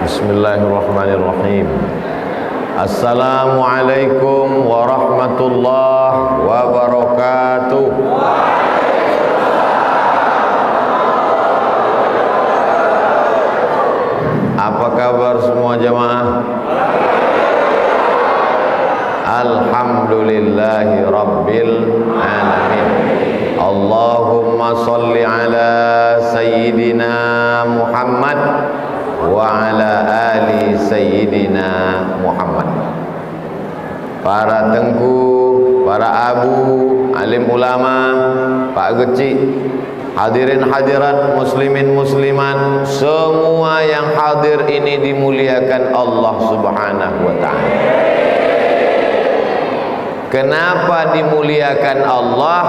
Bismillahirrahmanirrahim. Assalamualaikum warahmatullahi wabarakatuh. Apa kabar semua jamaah? Alhamdulillahi rabbil alamin. Allahumma salli ala sayyidina Muhammad wa ala ali sayyidina Muhammad. Para tengku, para abu, alim ulama, Pak Geci, hadirin hadirat, muslimin muslimat, semua yang hadir ini dimuliakan Allah Subhanahu wa taala. Kenapa dimuliakan Allah?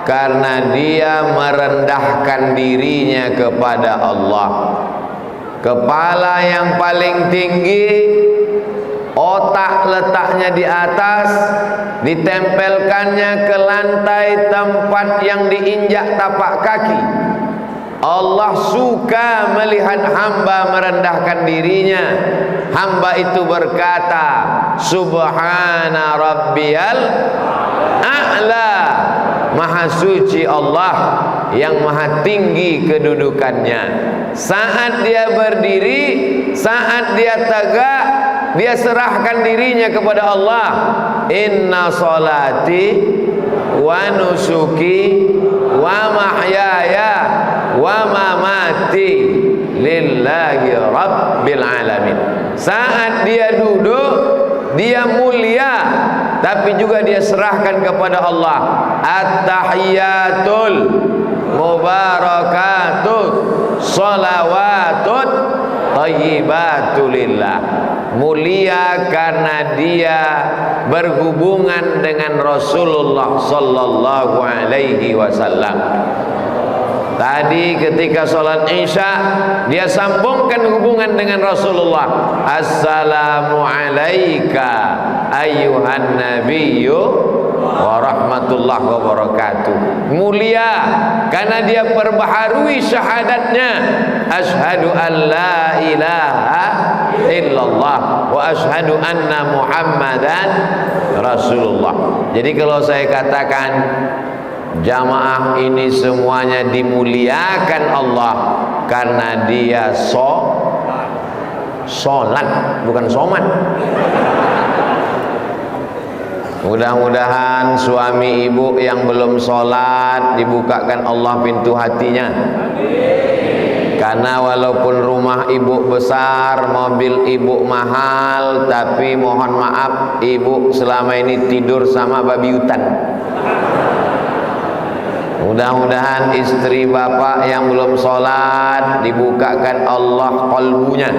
Karena dia merendahkan dirinya kepada Allah. Kepala yang paling tinggi, otak letaknya di atas, ditempelkannya ke lantai tempat yang diinjak tapak kaki. Allah suka melihat hamba merendahkan dirinya. Hamba itu berkata, Subhana Rabbiyal A'la. Maha suci Allah yang maha tinggi kedudukannya. Saat dia berdiri, saat dia tegak, dia serahkan dirinya kepada Allah. Inna salati wa nusuki wa mahyaya wa mamati lillahi rabbil alamin. Saat dia duduk, dia mulia, tapi juga dia serahkan kepada Allah. At-tahiyatul mubarakatut sholawatut thayyibatulillah. Mulia karena dia berhubungan dengan Rasulullah sallallahu alaihi wasallam. Tadi ketika sholat Isya, dia sambungkan hubungan dengan Rasulullah. Assalamu alayka ayyuhan nabiyyu wa rahmatullahi wa barakatuh. Mulia karena dia perbaharui syahadatnya. Ashhadu an la ilaha illallah wa ashhadu anna muhammadan rasulullah. Jadi kalau saya katakan jamaah ini semuanya dimuliakan Allah karena dia sholat, bukan somat. Mudah-mudahan suami ibu yang belum sholat dibukakan Allah pintu hatinya. Karena walaupun rumah ibu besar, mobil ibu mahal, tapi mohon maaf ibu selama ini tidur sama babi hutan. Mudah-mudahan istri bapak yang belum sholat dibukakan Allah qalbunya.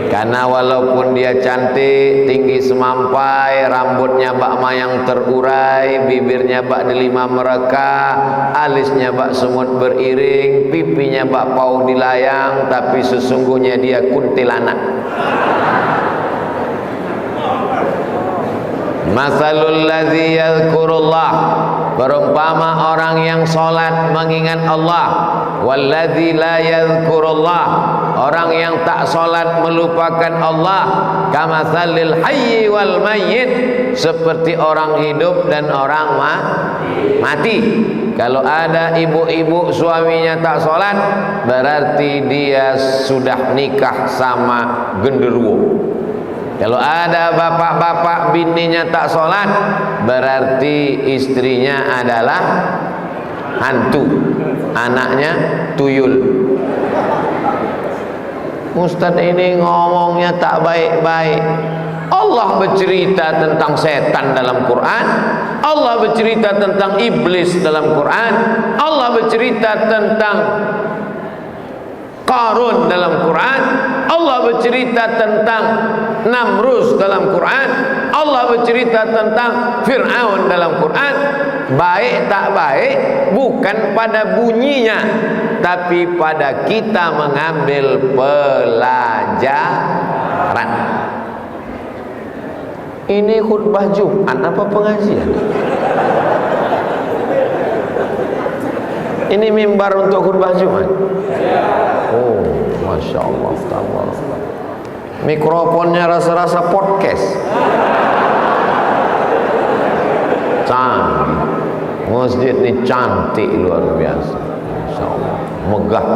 Karena walaupun dia cantik, tinggi semampai, rambutnya bak mayang terurai, bibirnya bak delima mereka, alisnya bak semut beriring, pipinya bak pau dilayang, tapi sesungguhnya dia kuntilanak. Masalul ladzi yadhkurullah, perumpama orang yang salat mengingat Allah, walladzi la yadhkurullah, orang yang tak salat melupakan Allah, kamatsalil hayyi wal mayyit, seperti orang hidup dan orang mati. Kalau ada ibu-ibu suaminya tak salat, berarti dia sudah nikah sama genderuwo. Kalau ada bapak-bapak bininya tak sholat, berarti istrinya adalah hantu, anaknya tuyul. Ustadz ini ngomongnya tak baik-baik. Allah bercerita tentang setan dalam Quran, Allah bercerita tentang iblis dalam Quran, Allah bercerita tentang Qarun dalam Quran, Allah bercerita tentang Namrus dalam Quran, Allah bercerita tentang Fir'aun dalam Quran. Baik tak baik bukan pada bunyinya, tapi pada kita mengambil pelajaran. Ini khutbah Jumat apa pengajian? Ini mimbar untuk khutbah Jumat. Oh, Masya Allah, tabarakallah. Mikrofonnya rasa-rasa podcast. Canggih. Masjid ini cantik luar biasa. Masya Allah, megah,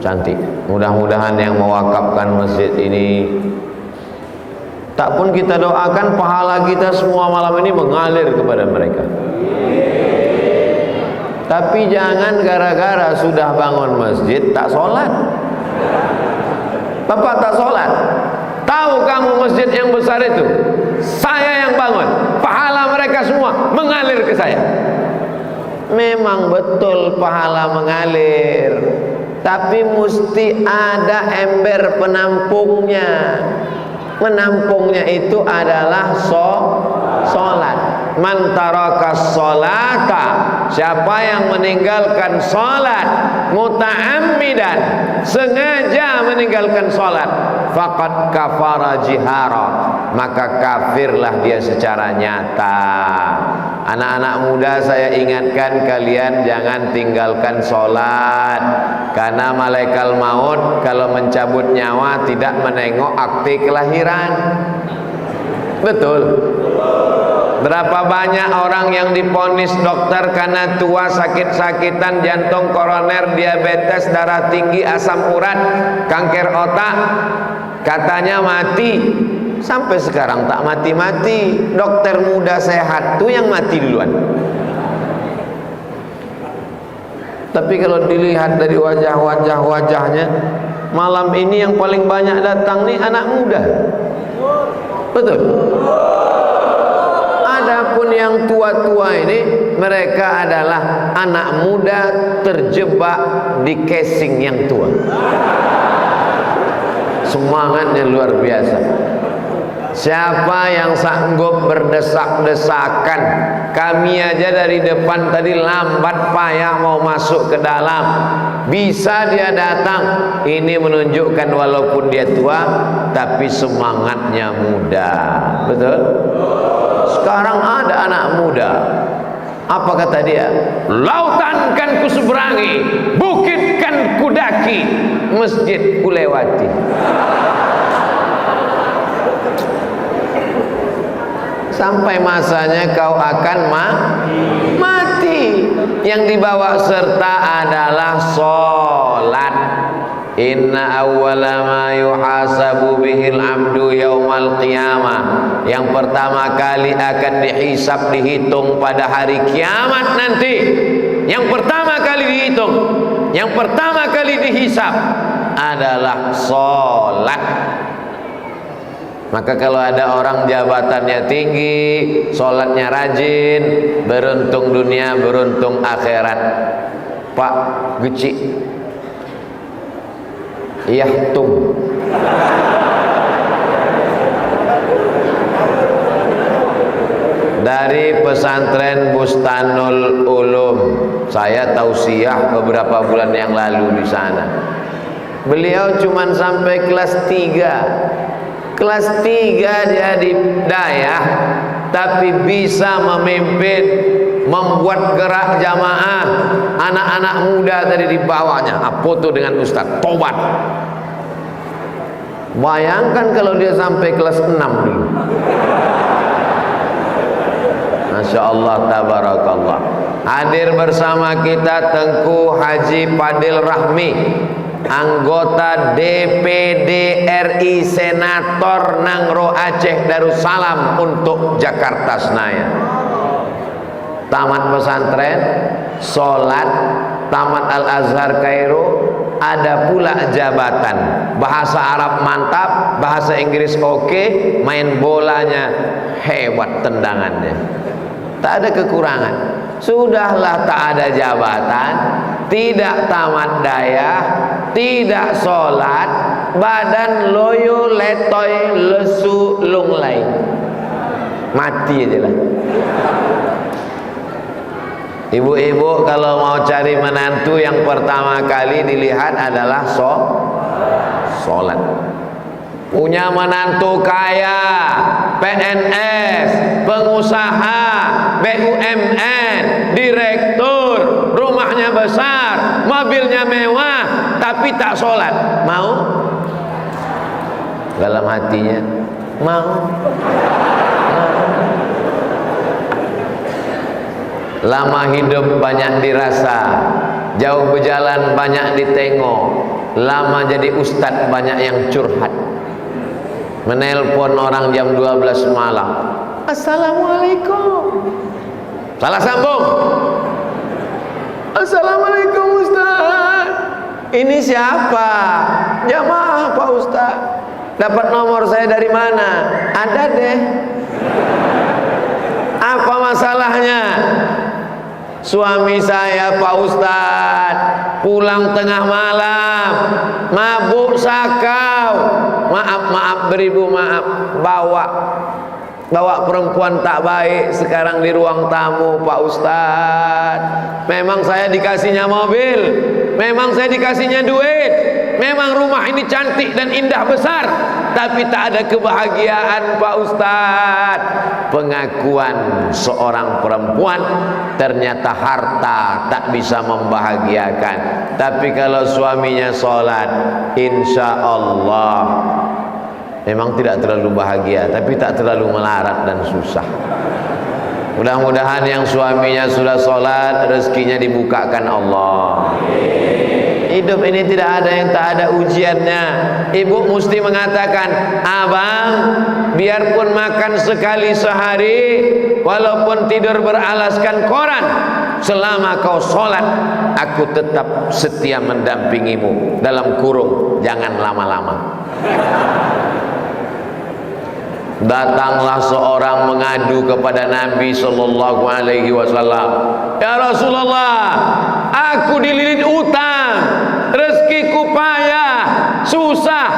cantik. Mudah-mudahan yang mewakafkan masjid ini, tak pun kita doakan pahala kita semua malam ini mengalir kepada mereka. Tapi jangan gara-gara sudah bangun masjid tak sholat. Bapak tak sholat, tahu kamu masjid yang besar itu saya yang bangun, pahala mereka semua mengalir ke saya. Memang betul pahala mengalir, tapi mesti ada ember penampungnya. Menampungnya itu adalah sholat. Man tarakas sholata, siapa yang meninggalkan sholat muta'ammidan, sengaja meninggalkan sholat, faqad kafara jihara, maka kafirlah dia secara nyata. Anak-anak muda, saya ingatkan kalian jangan tinggalkan sholat, karena malaikat maut kalau mencabut nyawa tidak menengok akte kelahiran. Betul. Berapa banyak orang yang diponis dokter karena tua, sakit-sakitan, jantung, koroner, diabetes, darah tinggi, asam urat, kanker otak, katanya mati. Sampai sekarang tak mati-mati. Dokter muda sehat tuh yang mati duluan. Tapi kalau dilihat dari wajahnya, malam ini yang paling banyak datang nih anak muda. Betul. Adapun yang tua-tua ini, mereka adalah anak muda terjebak di casing yang tua. Semangatnya luar biasa. Siapa yang sanggup berdesak-desakan? Kami aja dari depan tadi lambat payah mau masuk ke dalam, bisa dia datang. Ini menunjukkan walaupun dia tua, tapi semangatnya muda. Betul? Sekarang ada anak muda, apa kata dia? Lautan kan kuseberangi, bukit kan kudaki, masjid kulewati. Sampai masanya kau akan mati. Yang dibawa serta adalah sholat. Inna awwala ma yuhasabu bihil abdu yaumal qiyamah, yang pertama kali akan dihisab, dihitung pada hari kiamat nanti. Yang pertama kali dihitung, yang pertama kali dihisab adalah sholat. Maka kalau ada orang jabatannya tinggi, sholatnya rajin, beruntung dunia, beruntung akhirat. Pak Geci Yahtum, dari pesantren Bustanul Ulum, saya tausiah beberapa bulan yang lalu di sana. Beliau cuman sampai kelas 3. Kelas 3 dia di dayah, tapi bisa memimpin, membuat gerak jamaah. Anak-anak muda tadi di bawahnya, foto dengan ustaz, tobat. Bayangkan kalau dia sampai kelas 6 dulu. Masya Allah, tabarakallah. Hadir bersama kita Tengku Haji Padil Rahmi, anggota DPD RI, Senator Nangro Aceh Darussalam untuk Jakarta Senayan. Tamat pesantren, sholat, tamat Al-Azhar Kairo, ada pula jabatan, bahasa Arab mantap, bahasa Inggris oke, main bolanya hebat, tendangannya tak ada kekurangan. Sudahlah tak ada jabatan, tidak tamat daya, tidak sholat, badan loyo letoy lesu lunglai, mati aja lah. Ibu-ibu kalau mau cari menantu, yang pertama kali dilihat adalah sholat. Punya menantu kaya, PNS, pengusaha, BUMN, direktur, rumah rumahnya besar, mobilnya mewah, tapi tak sholat, mau? Dalam hatinya mau. Lama hidup banyak dirasa, jauh berjalan banyak ditengok, lama jadi ustadz banyak yang curhat. Menelpon orang jam 12 malam, assalamualaikum, salah sambung, assalamualaikum Ustaz, ini siapa? Jamaah Pak Ustaz. Dapat nomor saya dari mana? Ada deh. Apa masalahnya? Suami saya Pak Ustaz pulang tengah malam, mabuk sakau, maaf beribu maaf, bawa perempuan tak baik sekarang di ruang tamu Pak Ustaz. Memang saya dikasihnya mobil, memang saya dikasihnya duit, memang rumah ini cantik dan indah besar, tapi tak ada kebahagiaan Pak Ustaz. Pengakuan seorang perempuan, ternyata harta tak bisa membahagiakan, tapi kalau suaminya sholat, insya Allah memang tidak terlalu bahagia, tapi tak terlalu melarat dan susah. Mudah-mudahan yang suaminya sudah sholat, rezekinya dibukakan Allah. Hidup ini tidak ada yang tak ada ujiannya. Ibu mesti mengatakan, abang, biarpun makan sekali sehari, walaupun tidur beralaskan koran, selama kau sholat, aku tetap setia mendampingimu. Dalam kurung, jangan lama-lama. Datanglah seorang mengadu kepada Nabi Sallallahu Alaihi Wasallam, ya Rasulullah, aku dililit utang, rezekiku payah, susah.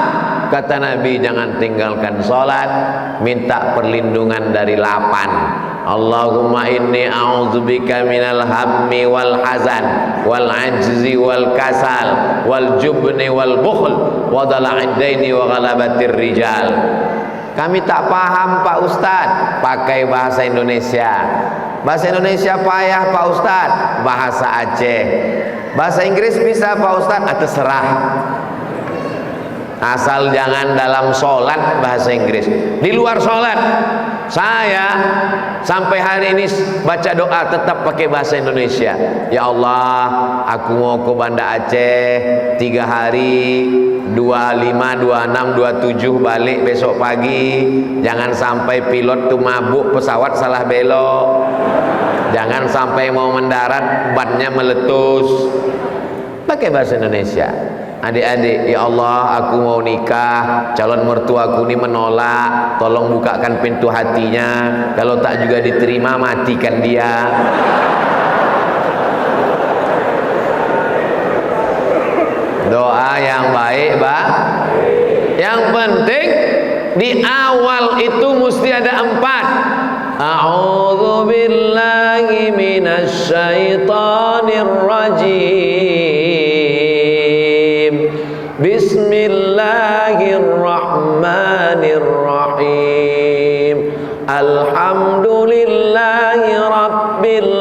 Kata Nabi, jangan tinggalkan sholat, minta perlindungan dari lapan. Allahumma inni a'udzubika minal hammi wal hazan wal ajzi wal kasal wal jubni wal bukhl wa dala'id daini wa ghalabatir rijal. Kami tak paham Pak Ustadz, pakai bahasa Indonesia. Bahasa Indonesia payah Pak Ustadz, bahasa Aceh. Bahasa Inggris bisa Pak Ustadz, terserah. Asal jangan dalam sholat bahasa Inggris. Di luar sholat, saya sampai hari ini baca doa tetap pakai bahasa Indonesia. Ya Allah, aku mau ke Banda Aceh 3 hari, 25, 26, 27 balik besok pagi. Jangan sampai pilot tuh mabuk, pesawat salah belok. Jangan sampai mau mendarat bannya meletus. Pakai bahasa Indonesia. Adik-adik, ya Allah, aku mau nikah, calon mertuaku ini menolak, tolong bukakan pintu hatinya. Kalau tak juga diterima, matikan dia. Doa yang baik, Pak. Yang penting di awal itu mesti ada 4. A'udzu billahi minasyaitonir rajim. Bismillahirrahmanirrahim. Alhamdulillahi rabbil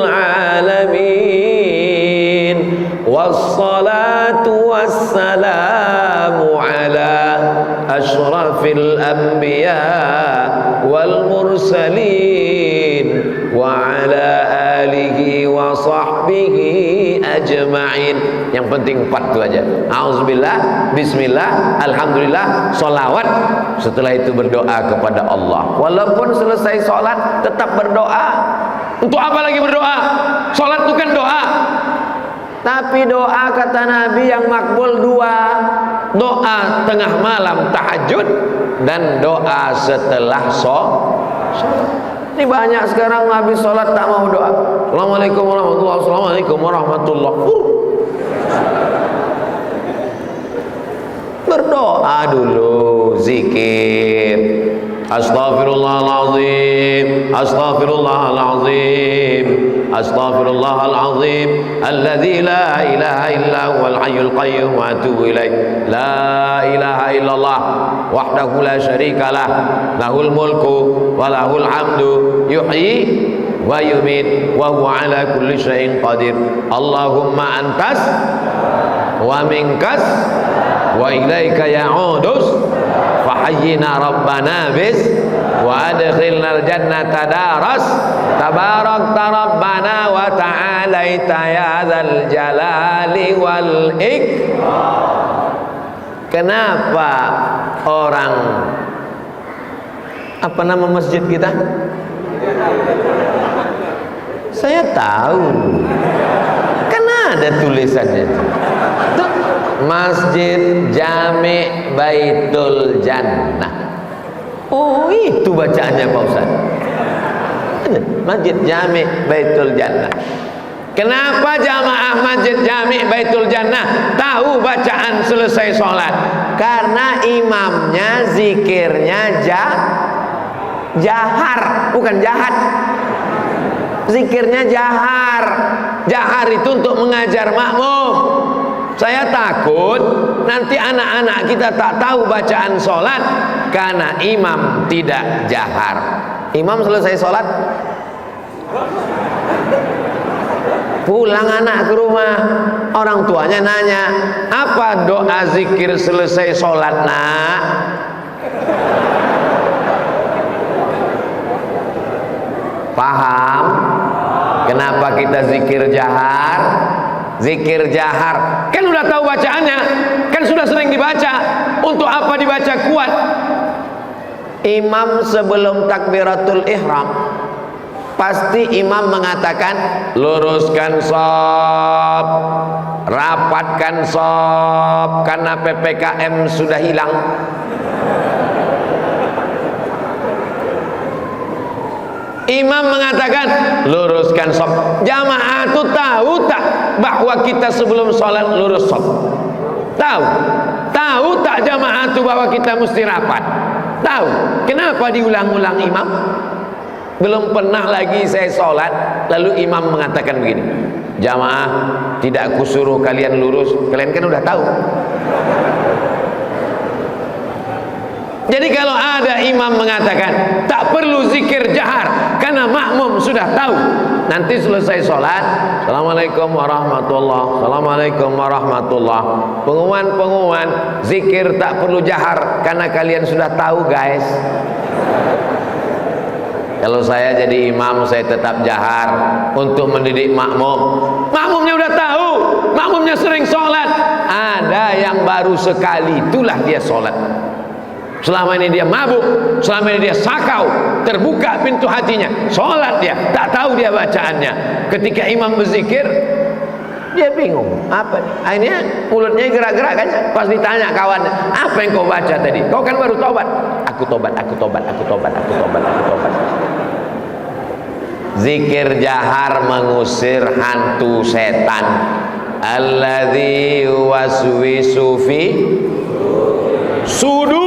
alamin. Wassalatu wassalamu ala ashrafil anbiya wal mursalin wa ala alihi wa sahbihi ajma'in. Yang penting 4 itu aja. Auzubillah, bismillah, alhamdulillah, sholawat. Setelah itu berdoa kepada Allah. Walaupun selesai sholat tetap berdoa. Untuk apa lagi berdoa? Sholat itu kan doa. Tapi doa kata Nabi yang makbul 2. Doa tengah malam tahajud dan doa setelah sholat. Ini banyak sekarang habis sholat tak mau doa. Assalamualaikum warahmatullahi wabarakatuh. Assalamualaikum warahmatullahi wabarakatuh. Berdoa dulu, zikir. Astaghfirullahalazim, astaghfirullahalazim, astaghfirullahalazim, alladzi la ilaha illa huwal hayyul qayyum wa atubu ilaih. La ilaha illallah wahdahu la syarikalah, lahul mulku wa lahul hamdu, yuhyi wa yumit wa huwa ala kulli syai'in qadir. Allahumma antas wa minkas wa ilaika ya'udus fahayyina rabbana bis wa adkhilnal jannata daras tabarakta rabbana wa ta'alaita ya dzal jalali wal ikram. Kenapa orang, apa nama masjid kita? Saya tahu, karena ada tulisannya tuh, Masjid Jami Baitul Jannah. Oh, itu bacaannya Pak Ustaz. Masjid Jami Baitul Jannah. Kenapa jamaah Masjid Jami Baitul Jannah tahu bacaan selesai sholat? Karena imamnya zikirnya jahar, bukan jahat. Zikirnya jahar. Jahar itu untuk mengajar makmum. Saya takut nanti anak-anak kita tak tahu bacaan sholat karena imam tidak jahar. Imam selesai sholat, pulang anak ke rumah, orang tuanya nanya, apa doa zikir selesai sholat nak? Paham? Kenapa kita zikir jahar? Zikir jahar kan udah tahu bacaannya, kan sudah sering dibaca. Untuk apa dibaca kuat? Imam sebelum takbiratul ihram pasti imam mengatakan luruskan shaf, rapatkan shaf, karena PPKM sudah hilang. Imam mengatakan luruskan shaf. Jamaah itu tahu tak bahwa kita sebelum sholat lurus shaf? Tahu? Tahu tak jamaah itu bahwa kita mesti rapat? Tahu? Kenapa diulang-ulang imam? Belum pernah lagi saya sholat lalu imam mengatakan begini, jamaah tidak aku suruh kalian lurus, kalian kan udah tahu. Jadi kalau ada imam mengatakan tak perlu zikir jahar karena makmum sudah tahu, nanti selesai sholat, assalamualaikum warahmatullah, assalamualaikum warahmatullah, pengumuman zikir tak perlu jahar karena kalian sudah tahu guys. Kalau saya jadi imam, saya tetap jahar untuk mendidik makmum. Makmumnya udah tahu, makmumnya sering sholat. Ada yang baru sekali, itulah dia sholat. Selama ini dia mabuk, selama ini dia sakau, terbuka pintu hatinya, sholat dia, tak tahu dia bacaannya. Ketika imam berzikir, dia bingung, apa nih? Akhirnya mulutnya gerak-gerak kan. Pas ditanya kawannya, apa yang kau baca tadi? Kau kan baru tobat. Aku tobat, aku tobat, aku tobat, aku tobat, aku tobat. Zikir jahar mengusir hantu setan. Alladzi waswisu fi sudur.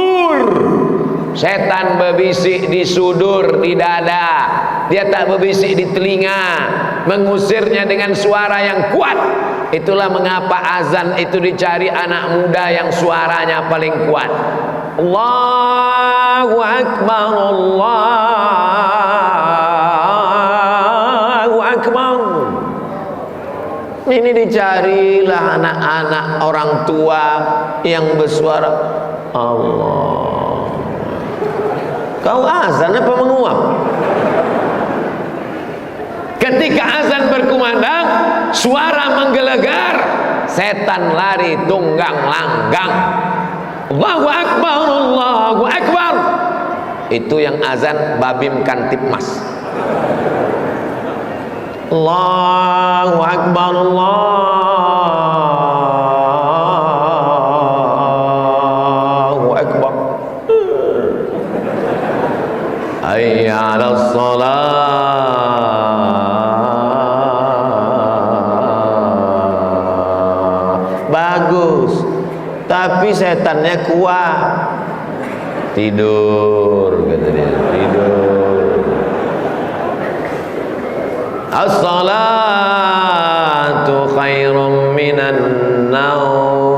Setan berbisik di sudur, di dada. Dia tak berbisik di telinga. Mengusirnya dengan suara yang kuat. Itulah mengapa azan itu dicari anak muda yang suaranya paling kuat. Allahu Akbar, Allahu Akbar. Ini dicarilah anak-anak orang tua yang bersuara Allah. Kau azan apa menguap? Ketika azan berkumandang, suara menggelegar, setan lari tunggang langgang. Allahu Akbar, Allahu Akbar. Itu yang azan Babim Kantipmas. Allahu Akbar, Allahu Akbar. Hayya 'alas shalah. Bagus, tapi setannya kuat. Tidur, kata dia, tidur. As-salatu khairum minan naum.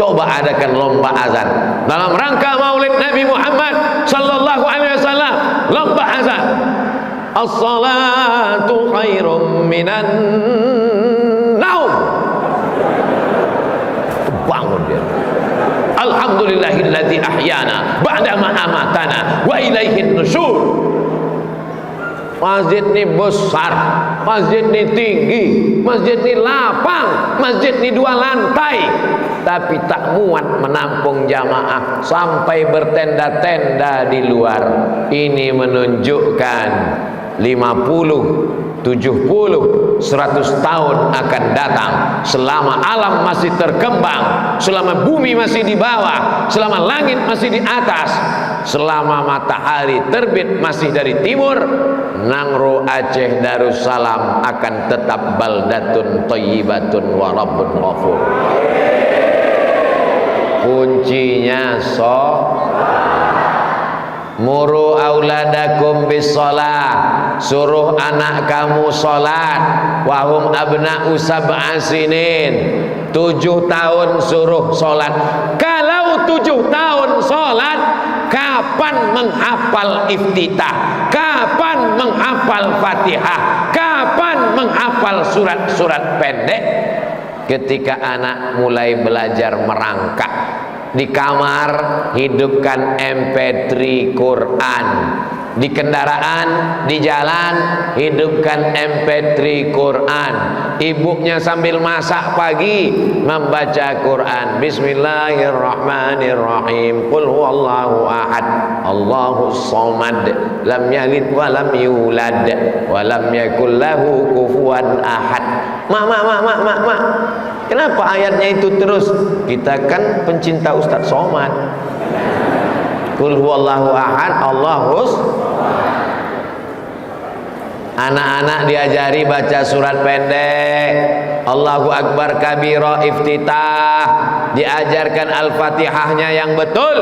Coba adakan lomba azan dalam rangka Maulid Nabi Muhammad sallallahu alaihi wasallam. Lomba azan. As-salatu khairum minan naum. Bangun dia. Alhamdulillahilladzi ahyana ba'da ma amatana wa ilaihin nusyur. Masjid ini besar, masjid ini tinggi, masjid ini lapang, masjid ini 2 lantai, tapi tak muat menampung jamaah sampai bertenda-tenda di luar. Ini menunjukkan 50, 70, 100 tahun akan datang, selama alam masih terkembang, selama bumi masih di bawah, selama langit masih di atas, selama matahari terbit masih dari timur, Nangro Aceh Darussalam akan tetap baldatun thayyibatun wa rabbun ghafur. Kuncinya muru auladakum bisolah, suruh anak kamu sholat. Wahum abna'u sab'a sinin, 7 tahun suruh sholat. Kalau 7 tahun sholat, kapan menghafal iftitah? Kapan menghafal Fatihah? Kapan menghafal surat-surat pendek? Ketika anak mulai belajar merangkak di kamar, hidupkan MP3 Quran. Di kendaraan, di jalan, hidupkan MP3 Quran. Ibunya sambil masak pagi membaca Quran. Bismillahirrahmanirrahim. Qul huwallahu ahad, Allahus samad, lam yalid wa lam yulad wa lam yakul lahu kufuwan ahad. Mak. Kenapa ayatnya itu terus? Kita kan pencinta Ustadz Somad. Qul huwallahu ahad, Allahus. Anak-anak diajari baca surat pendek, Allahu Akbar kabira iftitah, diajarkan Al-Fatihahnya yang betul.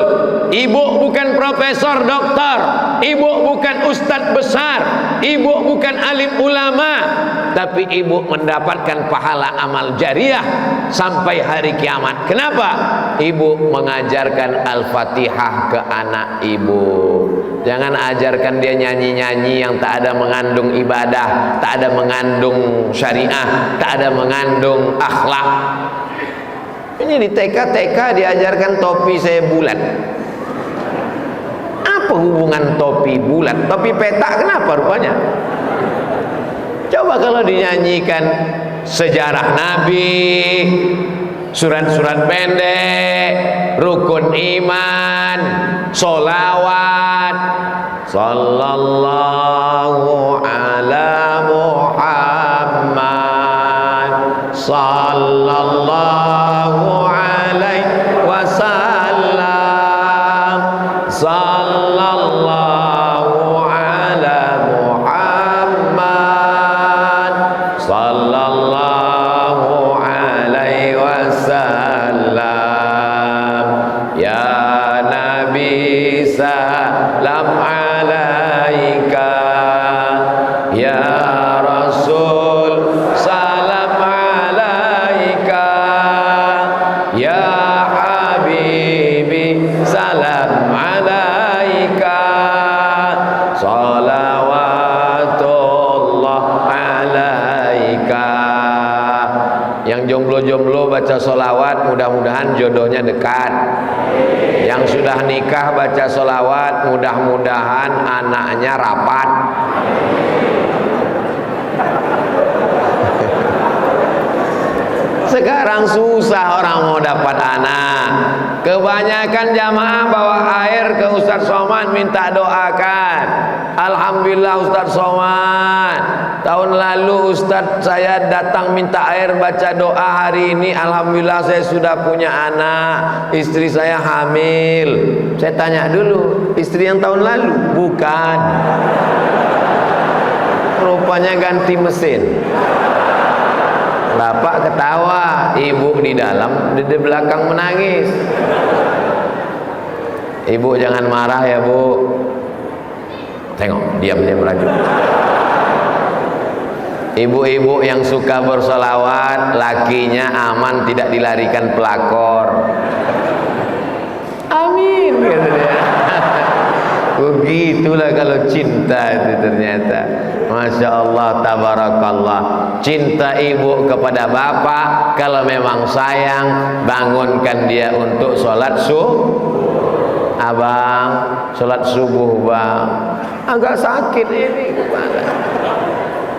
Ibu bukan profesor doktor, ibu bukan ustadz besar, ibu bukan alim ulama, tapi ibu mendapatkan pahala amal jariah sampai hari kiamat. Kenapa? Ibu mengajarkan Al-Fatihah ke anak ibu. Jangan ajarkan dia nyanyi-nyanyi yang tak ada mengandung ibadah, tak ada mengandung syariah, tak ada mengandung akhlak. Ini di TK diajarkan topi saya bulat. Apa hubungan topi bulat? Topi petak kenapa rupanya? Coba kalau dinyanyikan sejarah Nabi, surat-surat pendek, rukun iman, sholawat, sallallahu ala Muhammad, sallallahu alaihi wasallam, sallallahu ala Muhammad, sallallahu alaihi wasallam. Ya Nabi salam alaika, ya Rasul salam alaika, ya Habibi salam alaika, salawatullah alaika. Yang jomblo-jomblo baca sholawat, mudah-mudahan jodohnya dekat. Yang sudah nikah baca sholawat, mudah-mudahan anaknya rapat. Sekarang susah orang mau dapat anak. Kebanyakan jamaah bawa air ke Ustadz Somad minta doakan. Alhamdulillah Ustadz Somad, tahun lalu Ustadz saya datang minta air baca doa, hari ini alhamdulillah saya sudah punya anak, istri saya hamil. Saya tanya dulu, istri yang tahun lalu? Bukan, rupanya ganti mesin. Bapak ketawa, ibu di dalam, di belakang menangis. Ibu jangan marah ya bu. Tengok, diam-diam lanjut. Ibu-ibu yang suka bersolawat, lakinya aman tidak dilarikan pelakor. Amin, kata dia. Begitulah kalau cinta itu ternyata. Masya Allah, tabarakallah. Cinta ibu kepada bapak, kalau memang sayang, bangunkan dia untuk sholat subuh. Abang, sholat subuh bang, agak sakit ini.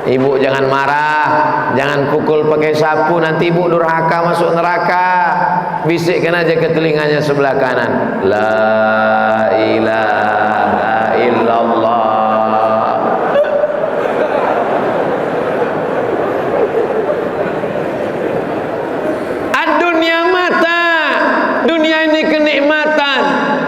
Ibu jangan marah, jangan pukul pakai sapu, nanti ibu durhaka masuk neraka. Bisikkan aja ke telinganya sebelah kanan, la ilaha illallah. Ad-dunya mata, dunia ini kenikmatan.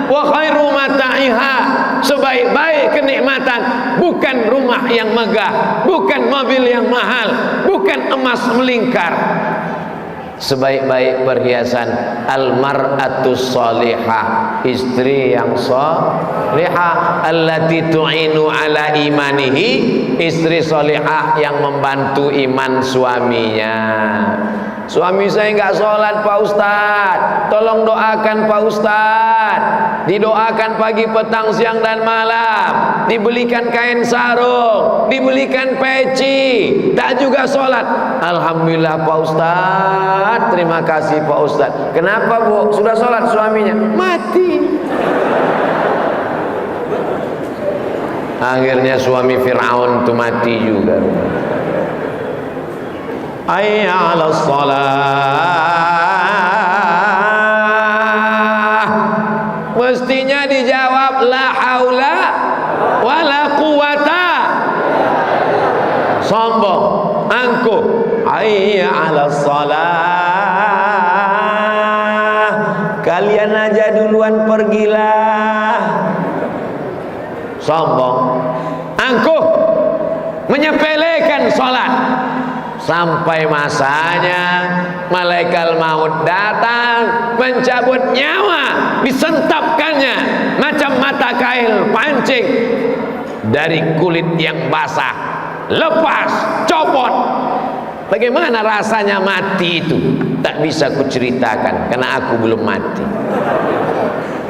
Wa khairu mata'iha, sebaik-baik kenikmatan bukan rumah yang megah, bukan mobil yang mahal, bukan emas melingkar. Sebaik-baik perhiasan al-mar'atus salihah, istri yang salihah, allati tu'inu ala imanihi, istri salihah yang membantu iman suaminya. Suami saya enggak sholat Pak Ustadz, tolong doakan Pak Ustadz. Didoakan pagi, petang, siang dan malam, dibelikan kain sarung, dibelikan peci, tak juga sholat. Alhamdulillah Pak Ustadz, terima kasih Pak Ustadz. Kenapa Bu? Sudah sholat suaminya? Mati. Akhirnya suami Fir'aun itu mati juga. Hayya 'alas shalah, mestinya dijawab la haula wala quwata. Sombong, angkuh. Hayya 'alas shalah, kalian aja duluan pergilah. Sombong, angkuh, menyepelekan sholat. Sampai masanya malaikat maut datang mencabut nyawa, disentapkannya macam mata kail pancing dari kulit yang basah, lepas, copot. Bagaimana rasanya mati itu? Tak bisa kuceritakan karena aku belum mati.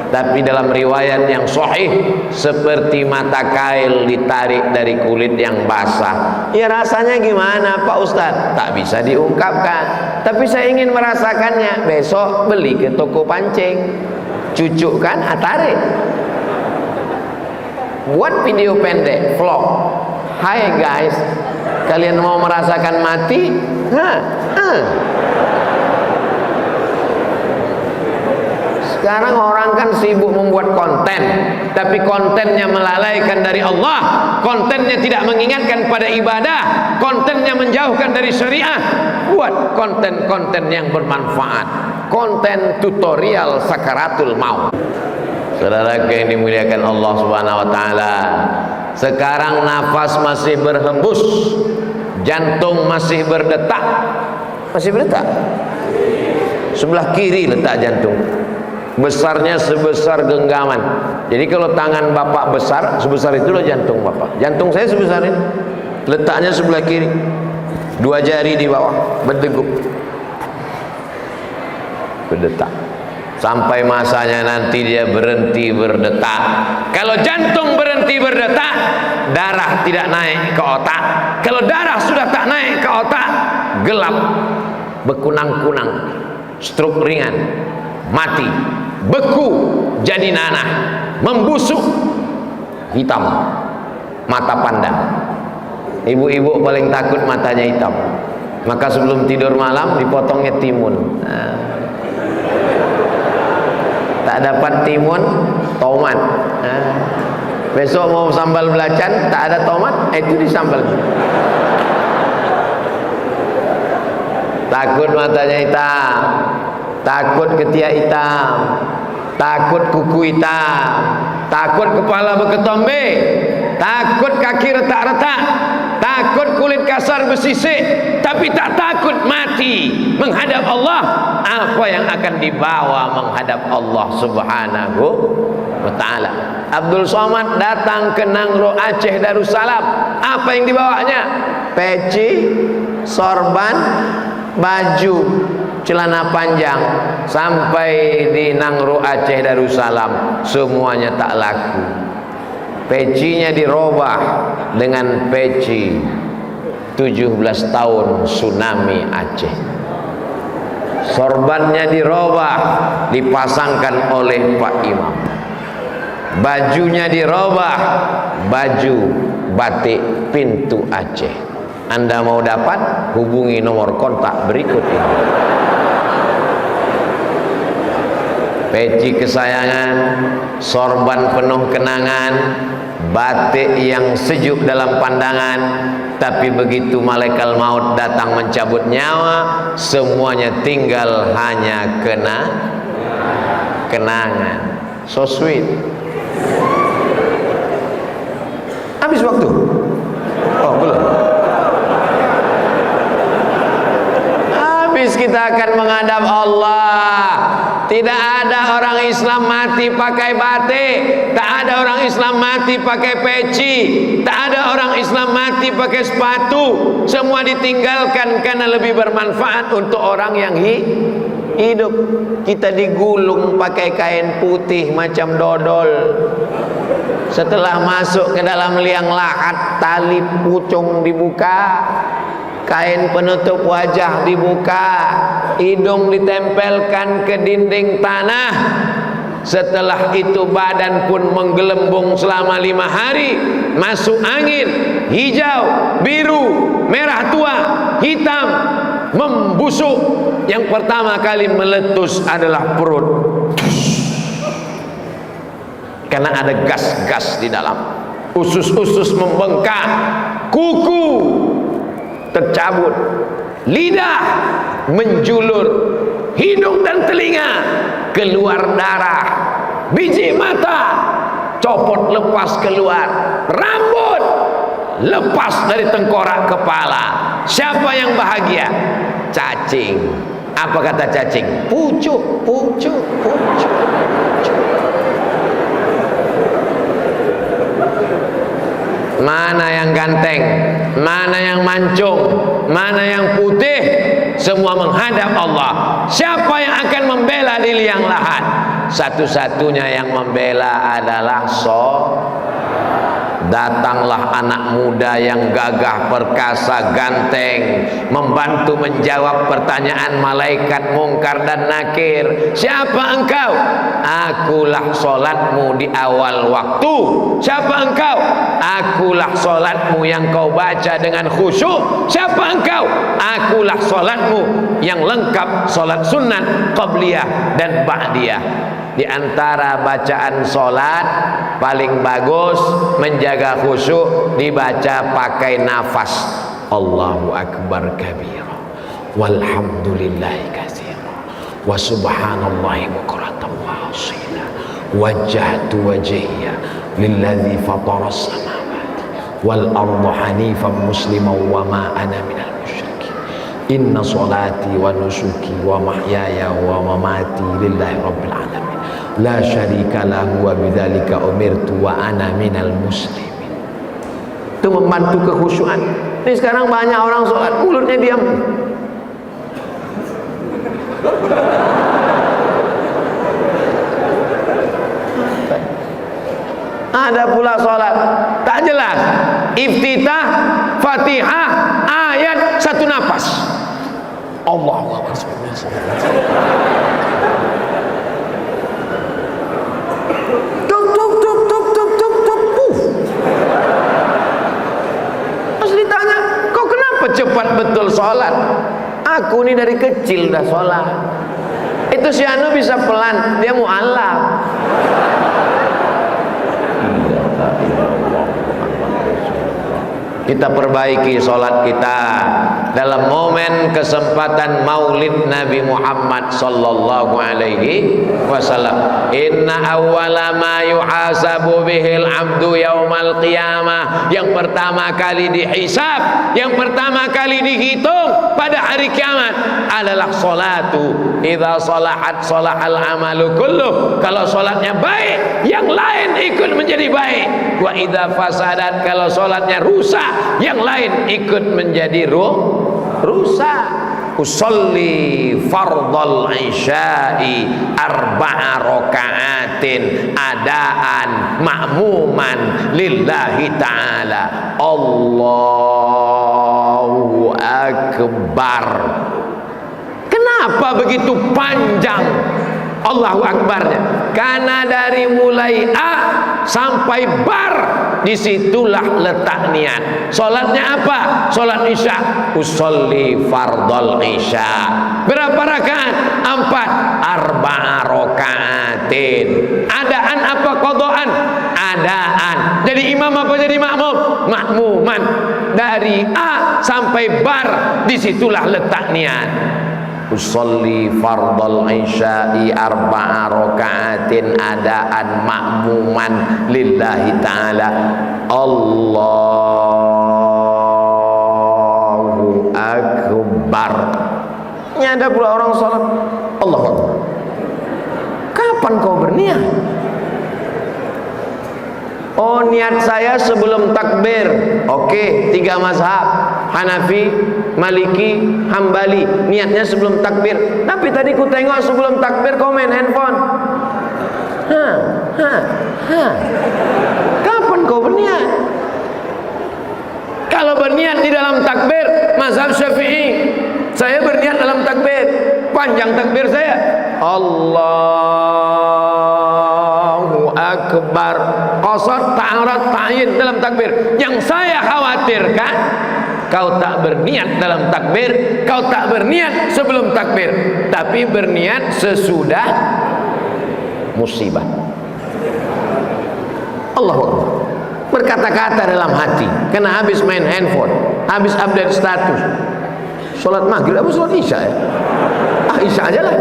Tapi dalam riwayat yang sahih, seperti mata kail ditarik dari kulit yang basah. Ya rasanya gimana Pak Ustadz? Tak bisa diungkapkan. Tapi saya ingin merasakannya. Besok beli ke toko pancing, cucukkan, tarik. Buat video pendek, vlog. Hai guys, kalian mau merasakan mati? Sekarang orang kan sibuk membuat konten, tapi kontennya melalaikan dari Allah, kontennya tidak mengingatkan pada ibadah, kontennya menjauhkan dari syariah. Buat konten-konten yang bermanfaat, konten tutorial sakaratul maut. Saudara yang dimuliakan Allah Subhanahu wa taala, sekarang nafas masih berhembus, jantung masih berdetak. Masih berdetak? Sebelah kiri letak jantung, besarnya sebesar genggaman. Jadi kalau tangan bapak besar, sebesar itulah jantung bapak. Jantung saya sebesar ini, letaknya sebelah kiri, 2 jari di bawah, berdegup, berdetak. Sampai masanya nanti dia berhenti berdetak. Kalau jantung berhenti berdetak, darah tidak naik ke otak. Kalau darah sudah tak naik ke otak, gelap, berkunang-kunang, stroke ringan, mati, beku, jadi nanah, membusuk, hitam, mata pandang. Ibu-ibu paling takut matanya hitam, maka sebelum tidur malam dipotongnya timun. Tak dapat timun, tomat. Besok mau sambal belacan, tak ada tomat, itu disambal. Takut matanya hitam, takut ketiak hitam, takut kuku hitam, takut kepala berketombe, takut kaki retak-retak, takut kulit kasar bersisik, tapi tak takut mati menghadap Allah. Apa yang akan dibawa menghadap Allah Subhanahu wa ta'ala? Abdul Somad datang ke Nangro Aceh Darussalam, apa yang dibawanya? peci, sorban, baju, celana panjang, sampai di Nangro Aceh Darussalam semuanya tak laku. Pecinya dirobah dengan peci 17 tahun tsunami Aceh. Sorbannya dirobah, dipasangkan oleh Pak Imam. Bajunya dirobah, baju batik pintu Aceh. Anda mau dapat, hubungi nomor kontak berikut ini. Peci kesayangan, sorban penuh kenangan, batik yang sejuk dalam pandangan, tapi begitu malaikat maut datang mencabut nyawa, semuanya tinggal hanya kenangan. So sweet. Habis waktu? Oh, belum. Habis, kita akan menghadap Allah. Tidak ada orang Islam mati pakai batik, tak ada orang Islam mati pakai peci, tak ada orang Islam mati pakai sepatu. Semua ditinggalkan karena lebih bermanfaat untuk orang yang hidup. Kita digulung pakai kain putih macam dodol. Setelah masuk ke dalam liang lahat, tali pucung dibuka, kain penutup wajah dibuka, hidung ditempelkan ke dinding tanah. Setelah itu badan pun menggelembung selama 5 hari. Masuk angin, hijau, biru, merah tua, hitam, membusuk. Yang pertama kali meletus adalah perut, karena ada gas-gas di dalam. Usus-usus membengkak, kuku tercabut, lidah menjulur, hidung dan telinga keluar darah, biji mata copot lepas keluar, rambut lepas dari tengkorak kepala. Siapa yang bahagia? Cacing. Apa kata cacing? Pucuk, pucuk, pucuk, pucuk. Mana yang ganteng, mana yang mancung, mana yang putih, semua menghadap Allah. Siapa yang akan membela di liang lahat? Satu-satunya yang membela adalah Datanglah anak muda yang gagah, perkasa, ganteng, membantu menjawab pertanyaan malaikat mungkar dan nakir. Siapa engkau? Akulah solatmu di awal waktu. Siapa engkau? Akulah solatmu yang kau baca dengan khusyuk. Siapa engkau? Akulah solatmu yang lengkap, solat sunat, qabliyah dan ba'diyah. Di antara bacaan solat paling bagus menjaga khusyuk dibaca pakai nafas. Allahu akbar kabira, walhamdulillahi katsira, wa subhanallahi bukratan wa asila, wajjahtu wajhiya lilladzi fatara as-samawati wal arda hanifan musliman wa ma ana minal musyrikin. Inna salati wa nusuki wa mahyaya wa mamati lillahi rabbil alamin, la syarika lahu wa bidzalika umirtu wa ana minal muslimin. Itu membantu kekhusyuan. Ini sekarang banyak orang sholat mulutnya diam. Ada pula sholat tak jelas, iftitah, fatihah, ayat satu nafas. Allahu akbar. Cepat betul sholat. Aku ini dari kecil dah sholat. Itu si Anu bisa pelan, dia mu'alaf. Kita perbaiki sholat kita dalam momen kesempatan maulid Nabi Muhammad sallallahu alaihi wasallam. Inna awwala ma yuhasabu bihil abdu yaumal qiyamah. Yang pertama kali dihisab, yang pertama kali dihitung pada hari kiamat adalah sholatu idza shalahat shalahal amalu kulluh. Kalau salatnya baik, yang lain ikut menjadi baik. Wa idza fasadat, kalau salatnya rusak, yang lain ikut menjadi rusak. Usolli fardal isya'i arba'a raka'atin adaan ma'muman lillahi ta'ala. Allahu akbar. Kenapa begitu panjang Allahu akbarnya? Karena dari mulai A sampai bar, disitulah letak niat. Salatnya apa? Salat isya. Usolli fardal isya. Berapa rakaat? 4. Arba'a rakaatin. Adaan apa qadaan? Adaan. Jadi imam apa jadi makmum? Makmuman. Dari A sampai bar, disitulah letak niat. Usolli fardal isya'i arba'a raka'atin adaan ma'muman lillahi ta'ala. Allahu akbar. Ini ada pula orang salat Allahu akbar. Kapan kau berniat? Oh, niat saya sebelum takbir. Oke, 3 mazhab, Hanafi, Maliki, Hambali, niatnya sebelum takbir. Tapi tadi ku tengok sebelum takbir kau main handphone. Kapan kau berniat? Kalau berniat di dalam takbir, mazhab Syafi'i, saya berniat dalam takbir, panjang takbir saya, Allahu akbar, qasar, ta'arat, ta'yin dalam takbir. Yang saya khawatirkan, kau tak berniat dalam takbir, kau tak berniat sebelum takbir, tapi berniat sesudah musibah. Allahu akbar. Berkata-kata dalam hati, karena habis main handphone, habis update status. Sholat maghrib apa sholat isya ya? Isya aja lah.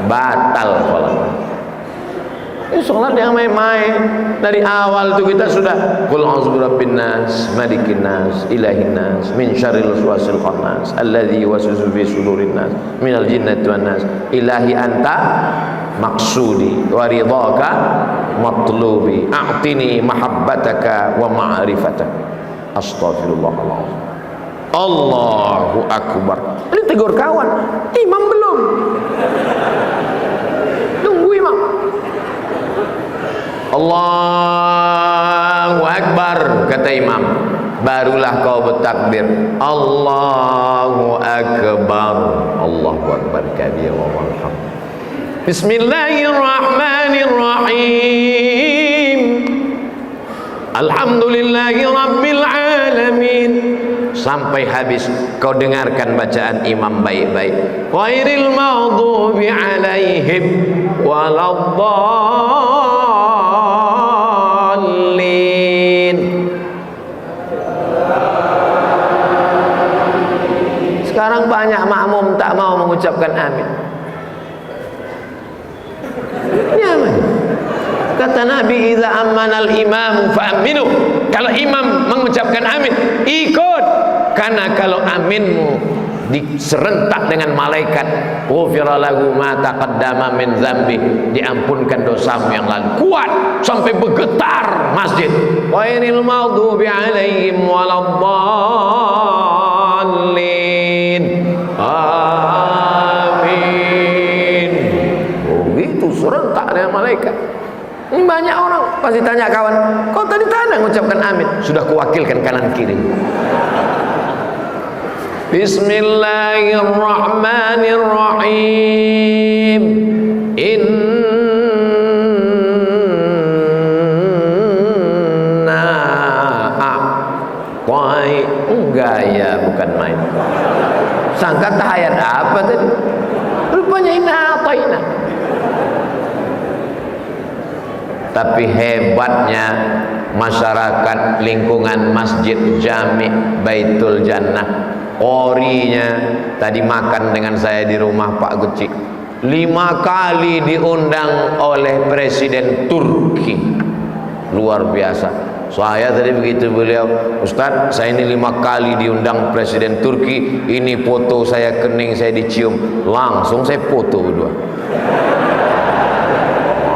Batal sholat. Ini sholat yang main-main. Dari awal itu kita sudah qul a'udzu birabbin nas, malikin nas, ilahin nas, min syarril waswasil khannas, alladzi yuwaswisu fi sudurin nas, minal jinnati wan nas. Ilahi anta maksudi wa ridhaka matlubi, a'tini mahabbataka wa ma'rifataka. Astaghfirullahaladzim. Allahu akbar. Ini tegur kawan, imam belum. Tunggu imam. Allahu akbar, kata imam, barulah kau bertakbir. Allahu akbar. Allahu akbar kabir wa walhamdulillah. Bismillahirrahmanirrahim. Alhamdulillahi rabbil alamin. Sampai habis kau dengarkan bacaan imam baik-baik. Ghairil maghdubi alaihim waladdallin. Sekarang banyak makmum tak mau mengucapkan amin. Kata Nabi, idza ammanal imamu fa'aminu. Kalau imam mengucapkan amin, ikut. Karena kalau aminmu diserentak dengan malaikat, ghufira lahu ma taqaddama min dzambi, diampunkan dosamu yang lalu. Kuat sampai bergetar masjid. Ghairil maghdubi alaihim waladdallin. Amin. Oh gitu, serentak dengan malaikat. Ini banyak orang pasti tanya kawan, kau tadi tak mengucapkan amin? Sudah kuwakilkan kanan kiri. Bismillahirrahmanirrahim. Inna a'tai. Enggak ya, bukan main. Sangka tahayat apa tadi? Rupanya inna a'taina. Tapi hebatnya masyarakat lingkungan Masjid Jami' Baitul Jannah, orinya tadi makan dengan saya di rumah Pak Gucik, 5 kali diundang oleh Presiden Turki. Luar biasa. Saya tadi begitu beliau, Ustaz, saya ini 5 kali diundang Presiden Turki, ini foto saya kening, saya dicium, langsung saya foto berdua.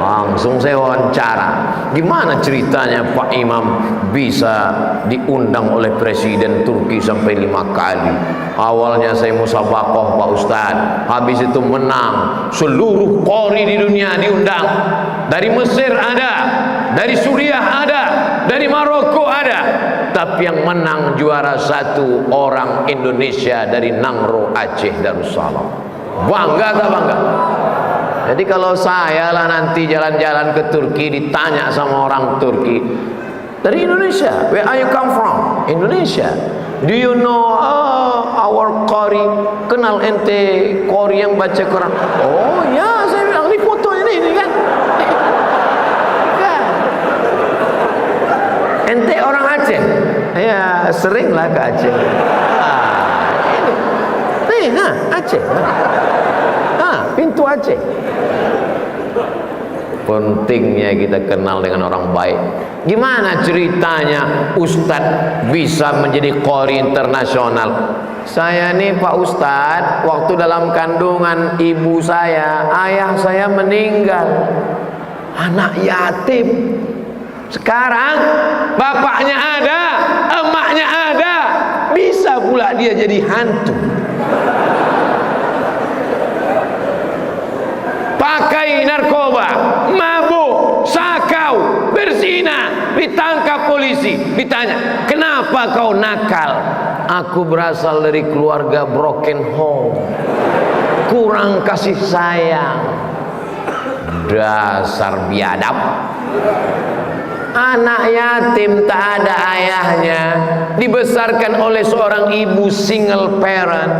Langsung saya wawancara, gimana ceritanya Pak Imam bisa diundang oleh Presiden Turki sampai 5 kali. Awalnya saya musabaqah Pak Ustaz, habis itu menang, seluruh qori di dunia diundang. Dari Mesir ada, dari Suriah ada, dari Maroko ada, tapi yang menang juara 1 orang Indonesia dari Nangro, Aceh, Darussalam. Bangga tak bangga? Jadi kalau saya lah nanti jalan-jalan ke Turki ditanya sama orang Turki, dari Indonesia, where are you come from? Indonesia. Do you know our qari? Kenal ente qari yang baca Quran? Oh ya, saya bilang, ini foto ini kan. Kan. Ente orang Aceh? Ya, seringlah ke Aceh. Ini. Aceh. Pintu Aceh. Pentingnya kita kenal dengan orang baik. Gimana ceritanya Ustadz bisa menjadi qori internasional? Saya nih Pak Ustadz, waktu dalam kandungan ibu saya, ayah saya meninggal, anak yatim. Sekarang bapaknya ada, emaknya ada, bisa pula dia jadi hantu. Pakai narkoba, mabuk, sakau, berzina, ditangkap polisi, ditanya, kenapa kau nakal? Aku berasal dari keluarga broken home, kurang kasih sayang. Dasar biadab. Anak yatim tak ada ayahnya, dibesarkan oleh seorang ibu single parent,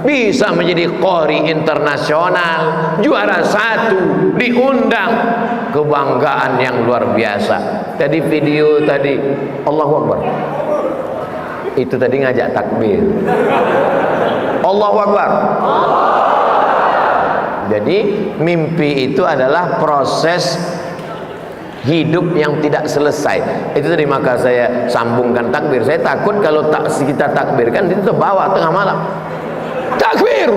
bisa menjadi qori internasional, juara 1, diundang, kebanggaan yang luar biasa. Tadi video tadi, Allahu Akbar, itu tadi ngajak takbir, Allahu Akbar. Jadi mimpi itu adalah proses hidup yang tidak selesai. Itu tadi maka saya sambungkan takbir. Saya takut kalau kita takbirkan itu terbawa tengah malam. Takbir,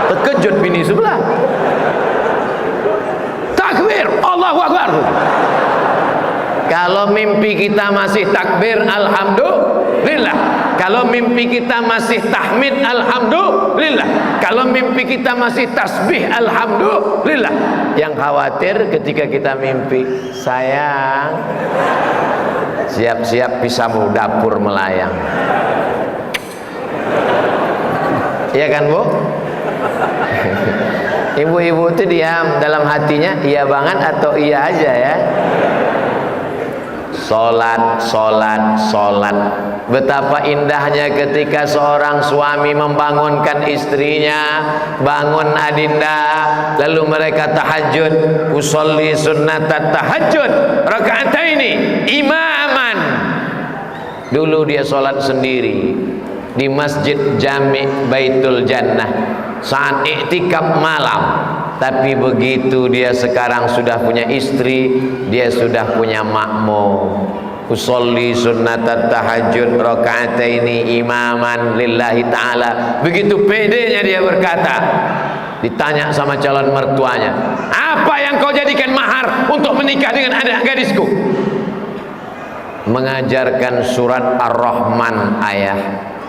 terkejut bini sebelah. Takbir, Allahu Akbar. Kalau mimpi kita masih takbir, alhamdulillah. Kalau mimpi kita masih tahmid, alhamdulillah. Kalau mimpi kita masih tasbih, alhamdulillah. Yang khawatir ketika kita mimpi, sayang, siap-siap pisau dapur melayang. Iya kan Bu? Ibu-ibu itu diam dalam hatinya, iya banget atau iya aja ya. Sholat, sholat, sholat. Betapa indahnya ketika seorang suami membangunkan istrinya, bangun adinda, lalu mereka tahajud, usolli sunnatat tahajud rakaataini imaman. Dulu dia sholat sendiri di Masjid Jami' Baitul Jannah saat iktikaf malam. Tapi begitu dia sekarang sudah punya istri, dia sudah punya makmum. Usolli sunnatat tahajud rakaataini imaman lillahi ta'ala. Begitu pedenya dia berkata, ditanya sama calon mertuanya, apa yang kau jadikan mahar untuk menikah dengan anak gadisku? Mengajarkan surat Ar-Rahman ayah.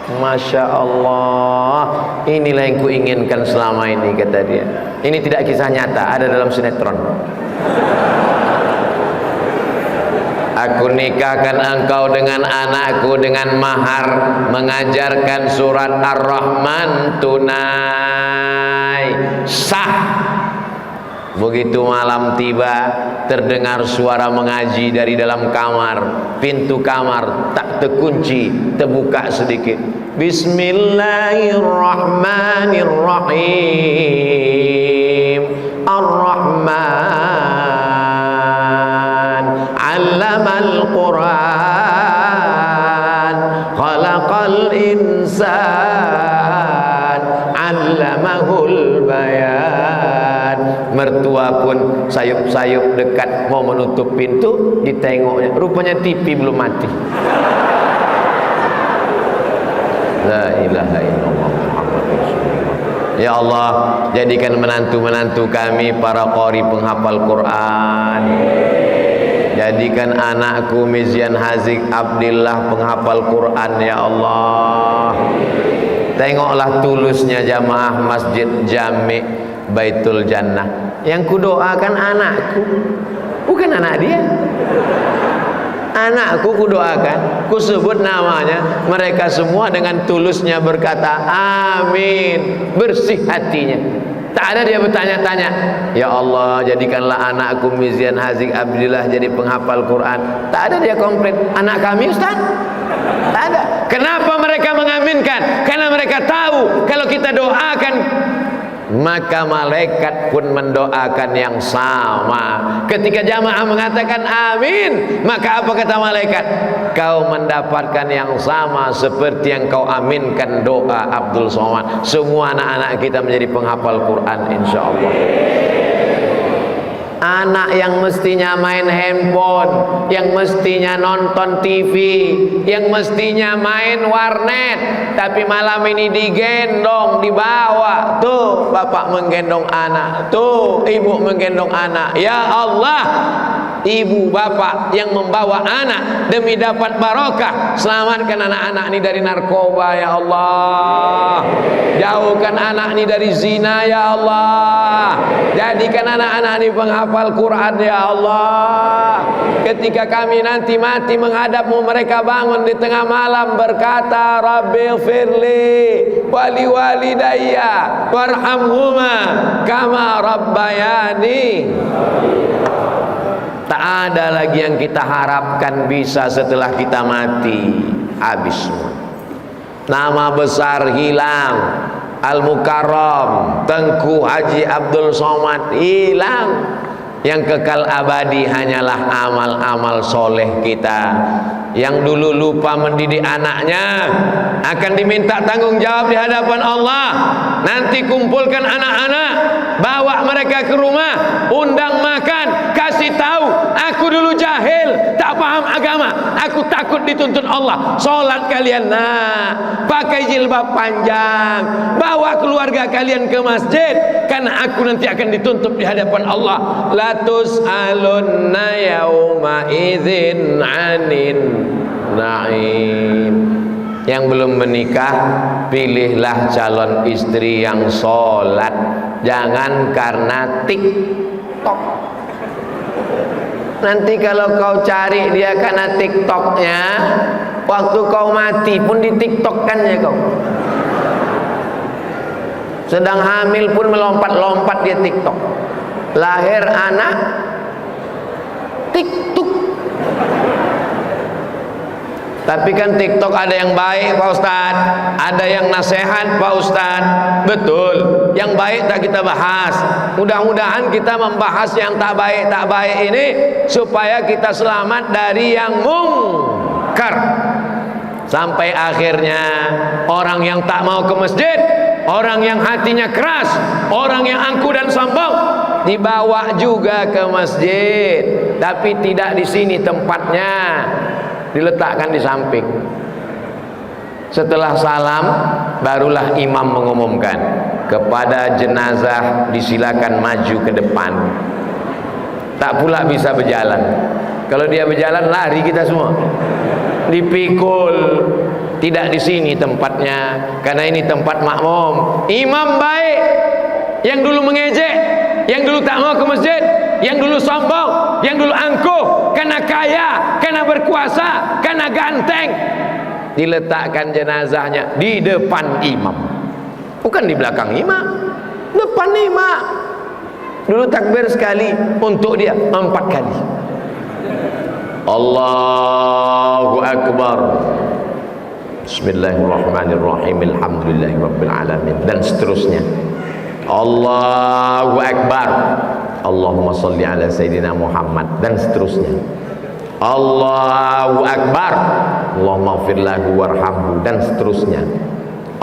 Masya Allah, inilah yang kuinginkan selama ini, kata dia. Ini tidak kisah nyata, ada dalam sinetron. Aku nikahkan engkau dengan anakku dengan mahar mengajarkan surat Ar-Rahman tunai sah. Begitu malam tiba, terdengar suara mengaji dari dalam kamar. Pintu kamar tak terkunci, terbuka sedikit. Bismillahirrahmanirrahim. Ar-Rahman 'allamal Qur'an, khalaqal insan, 'allamahul bayan. mertua pun sayup-sayup dekat mau menutup pintu, ditengoknya rupanya TV belum mati. La ilaha illallah Muhammadur Rasulullah. Ya Allah, jadikan menantu-menantu kami para qari penghafal Quran. Jadikan anakku Mizian Hazik Abdillah penghafal Quran ya Allah. Tengoklah tulusnya jamaah Masjid Jami Baitul Jannah. Yang kudoakan anakku, bukan anak dia. Anakku kudoakan, kusebut namanya, mereka semua dengan tulusnya berkata amin, bersih hatinya. Tak ada dia bertanya-tanya, ya Allah jadikanlah anakku Mizian Hazik Abdillah jadi penghafal Quran. Tak ada dia komplain, anak kami Ustaz. Tak ada. Kenapa mereka mengaminkan? Karena mereka tahu kalau kita doakan, maka malaikat pun mendoakan yang sama. Ketika jamaah mengatakan amin, maka apa kata malaikat? Kau mendapatkan yang sama seperti yang kau aminkan doa Abdul Somad. Semua anak-anak kita menjadi penghafal Quran insyaallah. Anak yang mestinya main handphone, yang mestinya nonton TV, yang mestinya main warnet, tapi malam ini digendong, dibawa. Tuh bapak menggendong anak, tuh ibu menggendong anak. Ya Allah, ibu bapak yang membawa anak demi dapat barokah, selamatkan anak-anak ini dari narkoba ya Allah. Jauhkan anak ini dari zina ya Allah. Jadikan anak-anak ini penghafal Quran ya Allah. Ketika kami nanti mati menghadapmu, mereka bangun di tengah malam berkata Rabbighfirli wali walidayya warhamhuma kama rabbayani. Tak ada lagi yang kita harapkan bisa setelah kita mati. Habis semua. Nama besar hilang. Al-Mukarram Tengku Haji Abdul Somad hilang. Yang kekal abadi hanyalah amal-amal soleh kita. Yang dulu lupa mendidik anaknya akan diminta tanggung jawab di hadapan Allah. Nanti kumpulkan anak-anak, bawa mereka ke rumah, undang makan, kasih tahu aku dulu jahil, tak paham agama, aku takut dituntut Allah. Sholat kalian pakai jilbab panjang, bawa keluarga kalian ke masjid, karena aku nanti akan dituntut di hadapan Allah. Latus alunna yauma idzin anin naim. Yang belum menikah, pilihlah calon istri yang sholat, jangan karena TikTok. Nanti kalau kau cari dia karena TikToknya, waktu kau mati pun di TikTokkannya kau. Sedang hamil pun melompat-lompat dia TikTok. Lahir anak TikTok. Tapi kan TikTok ada yang baik Pak Ustaz, ada yang nasihat Pak Ustaz. Betul, yang baik tak kita bahas. Mudah-mudahan kita membahas yang tak baik ini supaya kita selamat dari yang mungkar. Sampai akhirnya orang yang tak mau ke masjid, orang yang hatinya keras, orang yang angkuh dan sombong dibawa juga ke masjid, tapi tidak di sini tempatnya. Diletakkan di samping. Setelah salam, barulah imam mengumumkan kepada jenazah disilakan maju ke depan. Tak pula bisa berjalan. Kalau dia berjalan lari kita semua. Dipikul. Tidak di sini tempatnya, karena ini tempat makmum. Imam baik yang dulu mengejek, yang dulu tak mau ke masjid, yang dulu sombong, yang dulu angkuh, karena kaya, karena berkuasa, karena ganteng, diletakkan jenazahnya di depan imam, bukan di belakang imam, depan imam. Dulu takbir sekali, untuk dia 4 kali. Allahu Akbar, Bismillahirrahmanirrahim, Alhamdulillahirabbil alamin, dan seterusnya. Allahu Akbar, Allahumma sholli ala Sayyidina Muhammad, dan seterusnya. Allahu Akbar, Allahumma ighfir lahu warhamhu, dan seterusnya.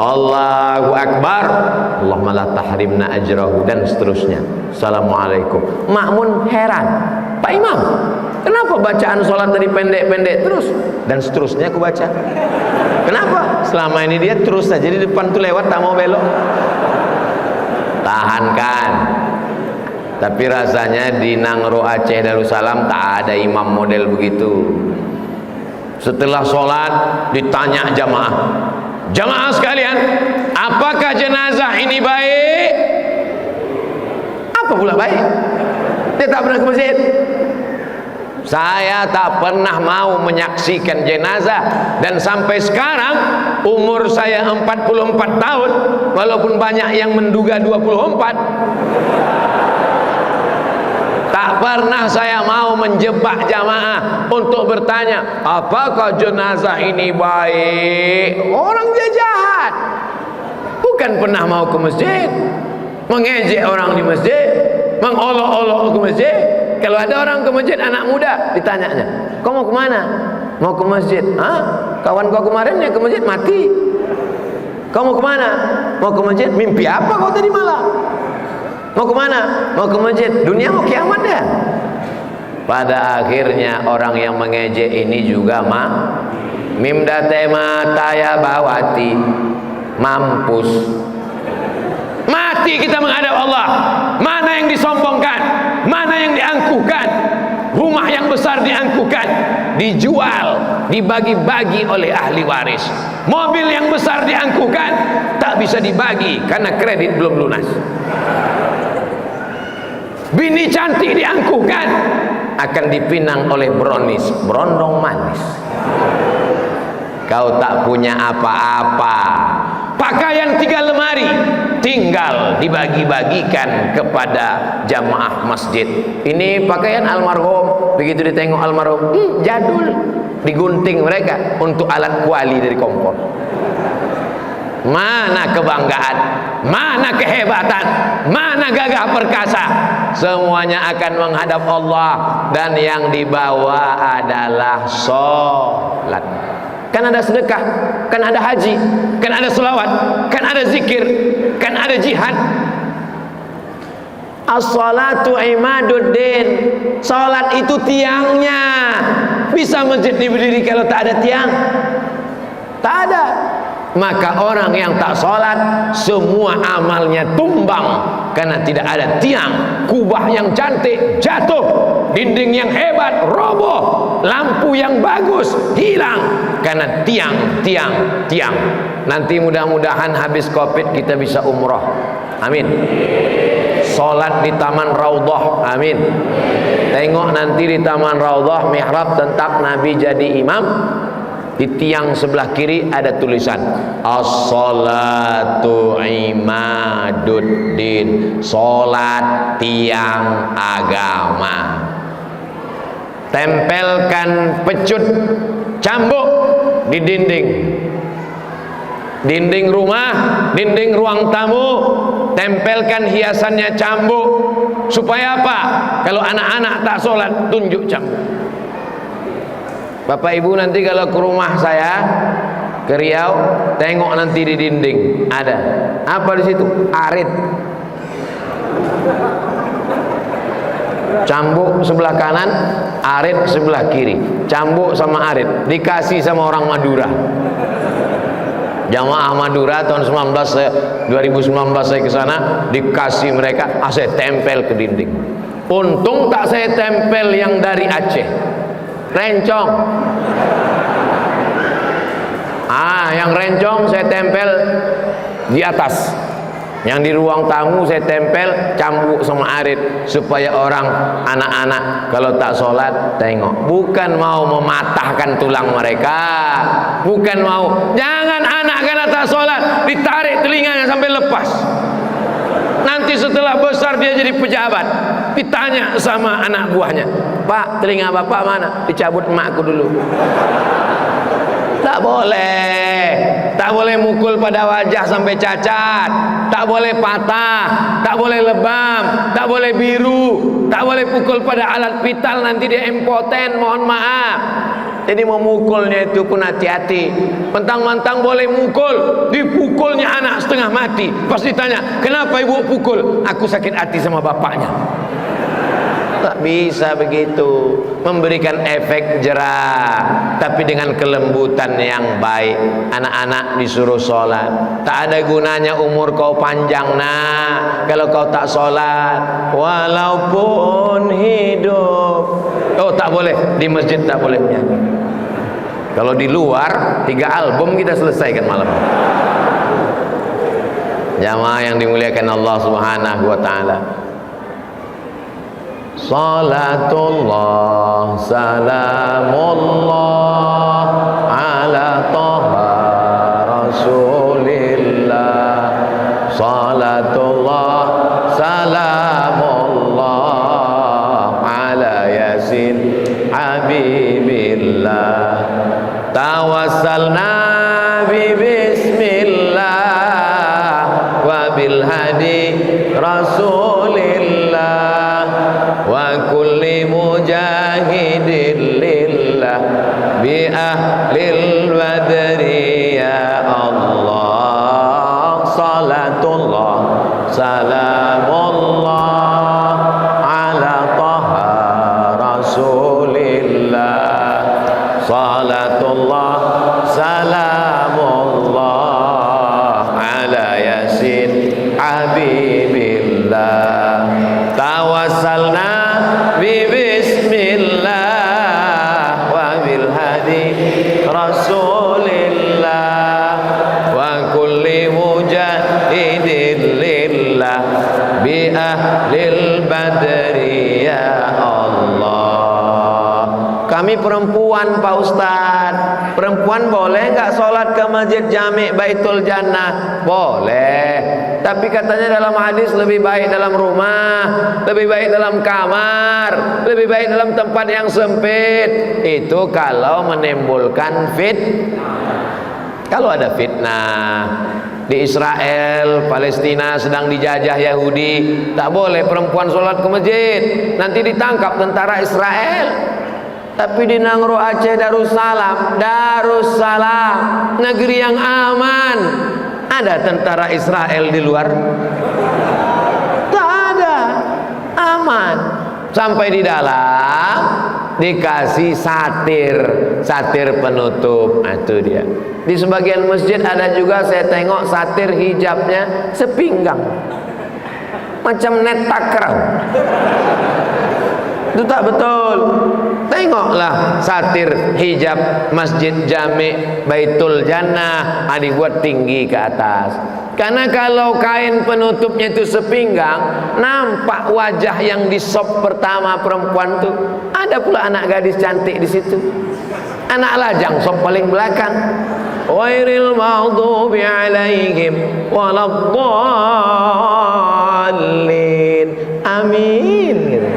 Allahu Akbar, Allahumma la tahrimna ajrahu, dan seterusnya. Assalamualaikum. Makmun heran, Pak Imam, kenapa bacaan sholat tadi pendek-pendek terus? Dan seterusnya aku baca. Kenapa? Selama ini dia terus saja di depan tuh lewat, tak mau belok. Tahankan. Tapi rasanya di Nangro Aceh Darussalam tak ada imam model begitu. Setelah sholat ditanya jamaah, jamaah sekalian, apakah jenazah ini baik? Apa pula baik? Dia tak pernah ke masjid. Saya tak pernah mau menyaksikan jenazah, dan sampai sekarang umur saya 44 tahun, walaupun banyak yang menduga 24, tak pernah saya mau menjebak jamaah untuk bertanya apakah jenazah ini baik. Orang dia jahat, bukan pernah mau ke masjid, mengejek orang di masjid, mengolok-olok ke masjid. Kalau ada orang ke masjid, anak muda, ditanyanya, kau mau kemana? Mau ke masjid. Hah? Kawan kau kemarin yang ke masjid mati. Kau mau kemana? Mau ke masjid. Mimpi apa kau tadi malam? Mau kemana? Mau ke masjid. Dunia mau kiamat ya. Pada akhirnya orang yang mengejek ini juga mimdate mataya bawati, mampus. Mati kita menghadap Allah. Mana yang disombongkan, mana yang diangkuhkan. Rumah yang besar diangkuhkan, dijual, dibagi-bagi oleh ahli waris. Mobil yang besar diangkuhkan, tak bisa dibagi karena kredit belum lunas. Bini cantik diangkuhkan, akan dipinang oleh brownies, berondong manis. Kau tak punya apa-apa. Pakaian 3 lemari tinggal dibagi-bagikan kepada jamaah masjid. Ini pakaian almarhum, begitu ditengok almarhum, jadul, digunting mereka untuk alat kuali dari kompor. Mana kebanggaan, mana kehebatan, mana gagah perkasa? Semuanya akan menghadap Allah, dan yang dibawa adalah sholat. Kan ada sedekah, kan ada haji, kan ada selawat, kan ada zikir, kan ada jihad. As-salatu imaduddin. Salat itu tiangnya. Bisa masjid diberdiri kalau tak ada tiang? Tak ada. Maka orang yang tak salat, semua amalnya tumbang karena tidak ada tiang. Kubah yang cantik jatuh, dinding yang hebat roboh, lampu yang bagus hilang karena tiang. Nanti mudah-mudahan habis Covid kita bisa umroh, amin. Salat di Taman Raudhah, amin. Tengok nanti di Taman Raudhah mihrab tentak Nabi jadi imam. Di tiang sebelah kiri ada tulisan As-salatu imaduddin, salat tiang agama. Tempelkan pecut cambuk di dinding rumah, dinding ruang tamu. Tempelkan hiasannya cambuk. Supaya apa? Kalau anak-anak tak sholat, tunjuk cambuk. Bapak Ibu nanti kalau ke rumah saya ke Riau, tengok nanti di dinding ada apa di situ? Arit. Cambuk sebelah kanan, arit sebelah kiri. Cambuk sama arit dikasih sama orang Madura. Jamaah Madura tahun 2019 saya ke sana, dikasih mereka, saya tempel ke dinding. Untung tak saya tempel yang dari Aceh, rencong. Yang rencong saya tempel di atas. Yang di ruang tamu saya tempel cambuk sama arit, supaya orang anak-anak kalau tak sholat tengok. Bukan mau mematahkan tulang mereka, bukan mau. Jangan anak karena tak sholat ditarik telinganya sampai lepas. Nanti setelah besar dia jadi pejabat, ditanya sama anak buahnya, Pak, telinga bapak mana? Dicabut emakku dulu. Tak boleh. Tak boleh mukul pada wajah sampai cacat, tak boleh patah, tak boleh lebam, tak boleh biru, tak boleh pukul pada alat vital, nanti dia impoten, mohon maaf. Jadi memukulnya itu pun hati-hati. Mentang-mentang boleh mukul, dipukulnya anak setengah mati. Pas ditanya, kenapa ibu pukul? Aku sakit hati sama bapaknya. Tak bisa begitu. Memberikan efek jerah, tapi dengan kelembutan yang baik. Anak-anak disuruh sholat. Tak ada gunanya umur kau panjang nak, kalau kau tak sholat walaupun hidup. Oh, tak boleh, di masjid tak boleh nyanyi. Kalau di luar 3 album kita selesaikan malam. Jamaah yang dimuliakan Allah Subhanahu wa taala. Salatullah salamullah ala taha rasulillah. Salatullah salamullah ala yasin habibillah. Tawassalna bi bismillah wa bil hadi rasulillah wa kulli mujahidin lillah bi ahlil badri ya Allah. Salatullah salamullah ala taha rasulillah. Salatullah salamullah ala yasin habibillah. Tawassalna bi bismillah wa bil hadi rasulillah wa kulli mujahidin lillah bi ahlil badri ya Allah. Kami perempuan Pak Ustaz, perempuan boleh nggak sholat ke masjid Jami' Baitul Jannah? Boleh, tapi katanya dalam hadis lebih baik dalam rumah, lebih baik dalam kamar, lebih baik dalam tempat yang sempit. Itu kalau menimbulkan kalau ada fitnah. Di Israel, Palestina sedang dijajah Yahudi, tak boleh perempuan sholat ke masjid, nanti ditangkap tentara Israel. Tapi di Nangro Aceh Darussalam, negeri yang aman, ada tentara Israel di luar? Tak ada, aman. Sampai di dalam dikasih satir penutup. Nah, itu dia. Di sebagian masjid ada juga saya tengok satir hijabnya sepinggang, macam net takraw. Itu tak betul. Tengoklah satir hijab Masjid Jami' Baitul Jannah, dibuat tinggi ke atas. Karena kalau kain penutupnya itu sepinggang, nampak wajah yang di sop pertama perempuan tuh. Ada pula anak gadis cantik di situ. Anak lajang sop paling belakang. Ghairil maghdubi alaihim waladdallin. Amin.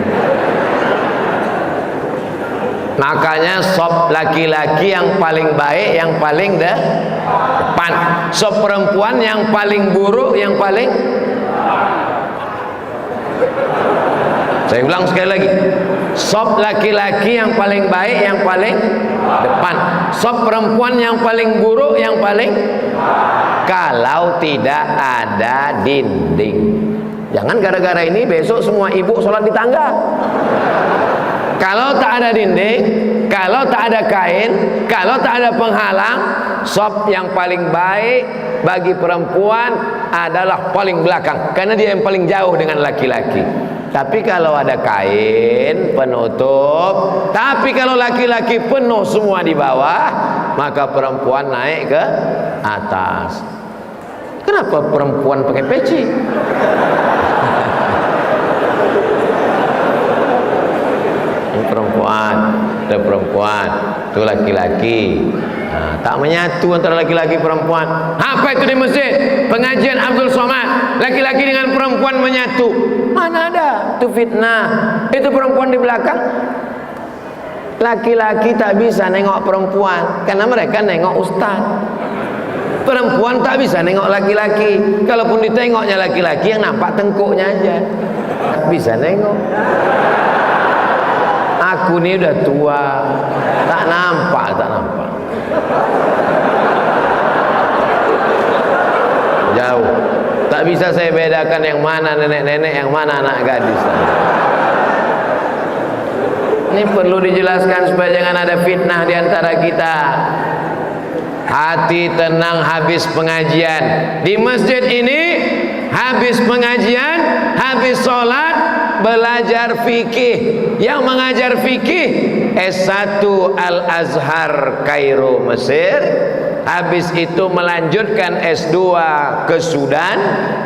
Makanya sop laki-laki yang paling baik, yang paling depan. Sop perempuan yang paling buruk, yang paling. Saya ulang sekali lagi. Sop laki-laki yang paling baik, yang paling depan. Sop perempuan yang paling buruk, yang paling. Kalau tidak ada dinding. Jangan gara-gara ini besok semua ibu sholat di tangga. Kalau tak ada dinding, kalau tak ada kain, kalau tak ada penghalang, sop yang paling baik bagi perempuan adalah paling belakang, karena dia yang paling jauh dengan laki-laki. Tapi kalau ada kain penutup, tapi kalau laki-laki penuh semua di bawah, maka perempuan naik ke atas. Kenapa perempuan pakai peci? Ada perempuan, itu laki-laki. Nah, tak menyatu antara laki-laki perempuan. Apa itu di masjid? Pengajian Abdul Somad, laki-laki dengan perempuan menyatu. Mana ada? Itu fitnah. Itu perempuan di belakang. Laki-laki tak bisa nengok perempuan karena mereka nengok ustaz. Perempuan tak bisa nengok laki-laki. Kalaupun ditengoknya laki-laki, yang nampak tengkuknya aja. Tak bisa nengok. Aku ni udah tua, tak nampak. Jauh. Tak bisa saya bedakan yang mana nenek-nenek, yang mana anak gadis. Ini perlu dijelaskan supaya jangan ada fitnah di antara kita. Hati tenang habis pengajian. Di masjid ini habis pengajian, habis sholat, belajar fikih. Yang mengajar fikih S1 Al-Azhar Kairo Mesir. Habis itu melanjutkan S2 ke Sudan,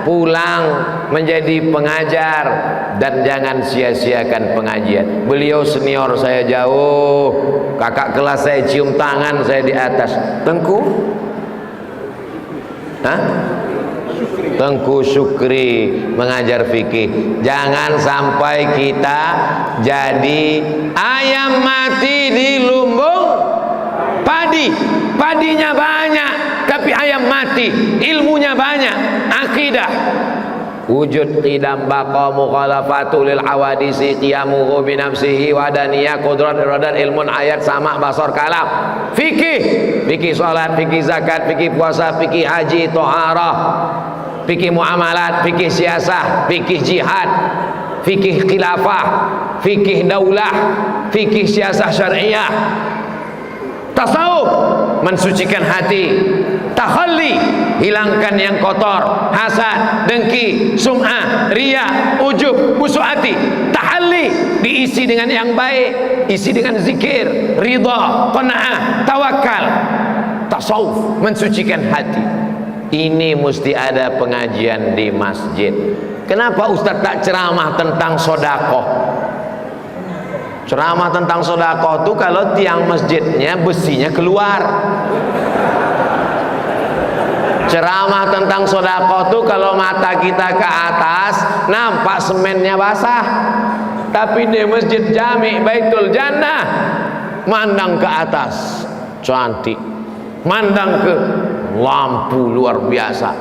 pulang menjadi pengajar. Dan jangan sia-siakan pengajian. Beliau senior saya jauh, kakak kelas saya cium tangan saya di atas. Tengku? Hah? Tengku Syukri mengajar fikih. Jangan sampai kita jadi ayam mati di lumbung padi. Padinya banyak tapi ayam mati. Ilmunya banyak, akidah. Wujud qidam baqa mukhalafatu lil hawadisi qiyamuhu bi nafsihi wadaniyah qudrat iradat ilmun ayat sama basar kalam. Fikih salat, fikih zakat, fikih puasa, fikih haji, thaharah, fikih muamalat, fikih siasah, fikih jihad, fikih khilafah, fikih daulah, fikih siasah syariah. Tasawuf, mensucikan hati. Takhalli, hilangkan yang kotor, hasad, dengki, sum'ah, riya, ujub, busuk hati. Tahalli, diisi dengan yang baik, isi dengan zikir, ridha, qanaah, tawakal. Tasawuf, mensucikan hati. Ini mesti ada pengajian di masjid. Kenapa Ustaz tak ceramah tentang sedekah? Ceramah tentang sedekah itu kalau tiang masjidnya besinya keluar. Ceramah tentang sedekah itu kalau mata kita ke atas nampak semennya basah. Tapi di masjid Jami Baitul Jannah, mandang ke atas cantik, mandang ke lampu luar biasa,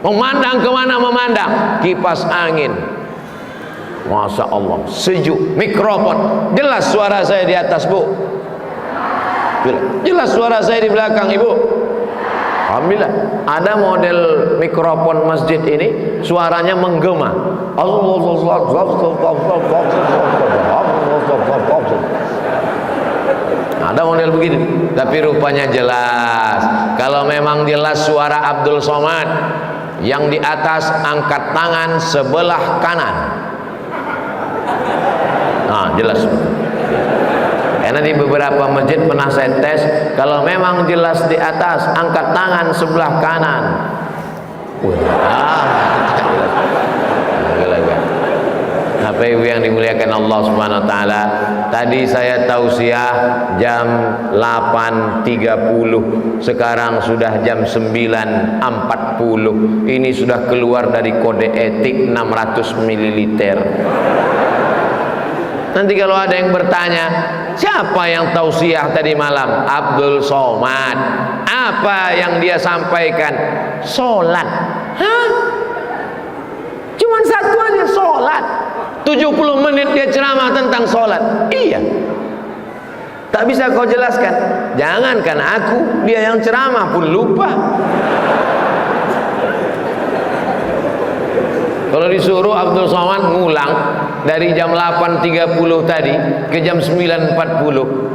memandang kemana memandang kipas angin. Masya Allah, sejuk, mikrofon, jelas suara saya di atas bu, jelas suara saya di belakang ibu. Alhamdulillah, ada model mikrofon masjid ini suaranya menggema. Ada model begini, tapi rupanya jelas. Kalau memang jelas suara Abdul Somad, yang di atas angkat tangan sebelah kanan. Nah, jelas. Karena di beberapa masjid pernah saya tes, kalau memang jelas di atas angkat tangan sebelah kanan. Bapak Ibu yang dimuliakan Allah Subhanahu wa taala, tadi saya tausiah jam 8.30, sekarang sudah jam 9.40. Ini sudah keluar dari kode etik 600 ml. Nanti kalau ada yang bertanya, siapa yang tausiah tadi malam? Abdul Somad. Apa yang dia sampaikan? Sholat. Hah? Cuman satu aja, sholat. 70 menit dia ceramah tentang sholat. Iya. Tak bisa kau jelaskan. Jangankan aku, dia yang ceramah pun lupa. Kalau disuruh Abdul Somad ngulang dari jam 8.30 tadi ke jam 9.40,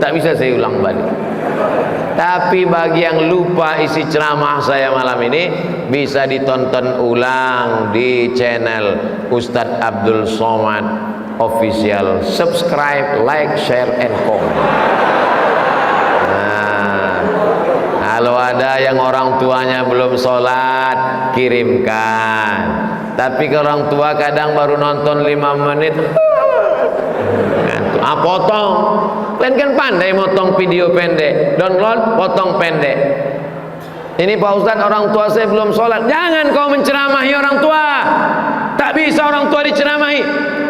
tak bisa saya ulang balik. Tapi bagi yang lupa isi ceramah saya malam ini, bisa ditonton ulang di channel Ustadz Abdul Somad Official. Subscribe, like, share, and comment. Nah, kalau ada yang orang tuanya belum sholat, kirimkan. Tapi kalau orang tua kadang baru nonton 5 menit, potong. Kalian kan pandai motong video pendek, download, potong pendek. Ini Pak Ustadz, orang tua saya belum sholat. Jangan kau menceramahi orang tua. Tak bisa orang tua diceramahi.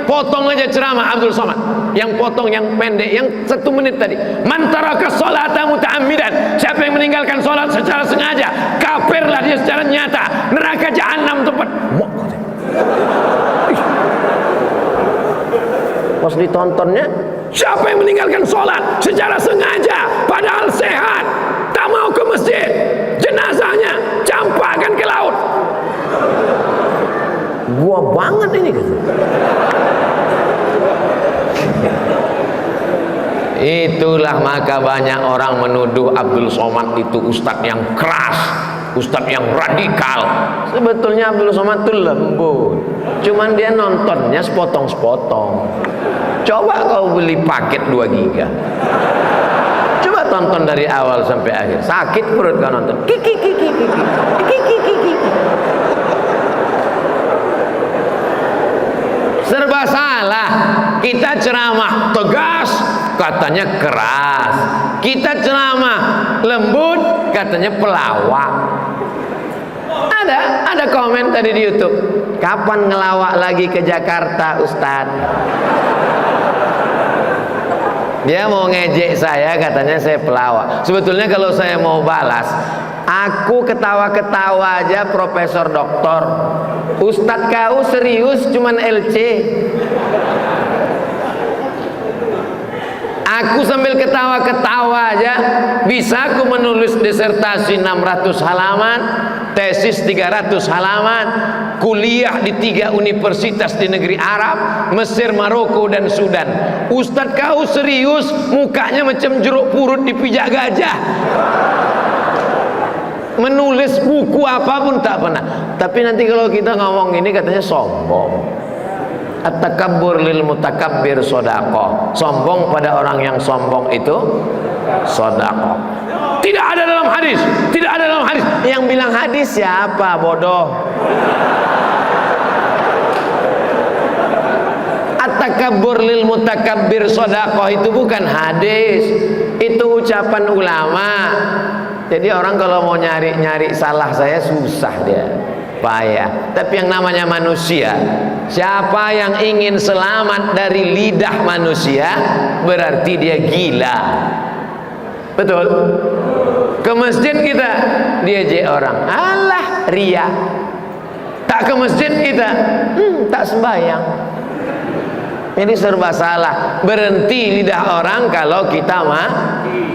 potong aja ceramah Abdul Somad. Yang potong, yang pendek, yang 1 menit tadi. Man taraka sholata muta'ammidan, siapa yang meninggalkan sholat secara sengaja, kafirlah dia secara nyata, neraka jahanam tempat. Pas ditontonnya, siapa yang meninggalkan sholat secara sengaja padahal sehat, tak mau ke masjid, jenazahnya campakkan ke laut. Gua banget ini gitu. Itulah maka banyak orang menuduh Abdul Somad itu ustadz yang keras, ustadz yang radikal. Sebetulnya Abdul Somad itu lembut, cuman dia nontonnya sepotong-sepotong. Coba kau beli paket 2 giga, coba tonton dari awal sampai akhir, sakit perut kau nonton. Kiki kiki kiki kiki kiki. Serba salah. Kita ceramah tegas, katanya keras. Kita ceramah lembut, katanya pelawak. Ada komen tadi di YouTube, kapan ngelawak lagi ke Jakarta Ustadz? Dia mau ngejek saya, katanya saya pelawak. Sebetulnya kalau saya mau balas, aku ketawa-ketawa aja profesor doktor. Ustadz kau serius cuman LC. Aku sambil ketawa-ketawa aja bisa aku menulis disertasi 600 halaman, tesis 300 halaman, kuliah di 3 universitas di negeri Arab, Mesir, Maroko dan Sudan. Ustadz kau serius, mukanya macam jeruk purut dipijak gajah. Menulis buku apapun tak pernah. Tapi nanti kalau kita ngomong ini katanya sombong. At-takabbur lil mutakabbir sodaqoh. Sombong pada orang yang sombong itu sodaqoh. Tidak ada dalam hadis, tidak ada dalam hadis. Yang bilang hadis siapa, bodoh? At-takabbur lil mutakabbir sodaqoh itu bukan hadis, itu ucapan ulama. Jadi orang kalau mau nyari salah saya susah dia, payah. Tapi yang namanya manusia, siapa yang ingin selamat dari lidah manusia, berarti dia gila. Betul? Ke masjid kita diejek orang, alah ria. Tak ke masjid kita, tak sembahyang. Ini serba salah. Berhenti lidah orang kalau kita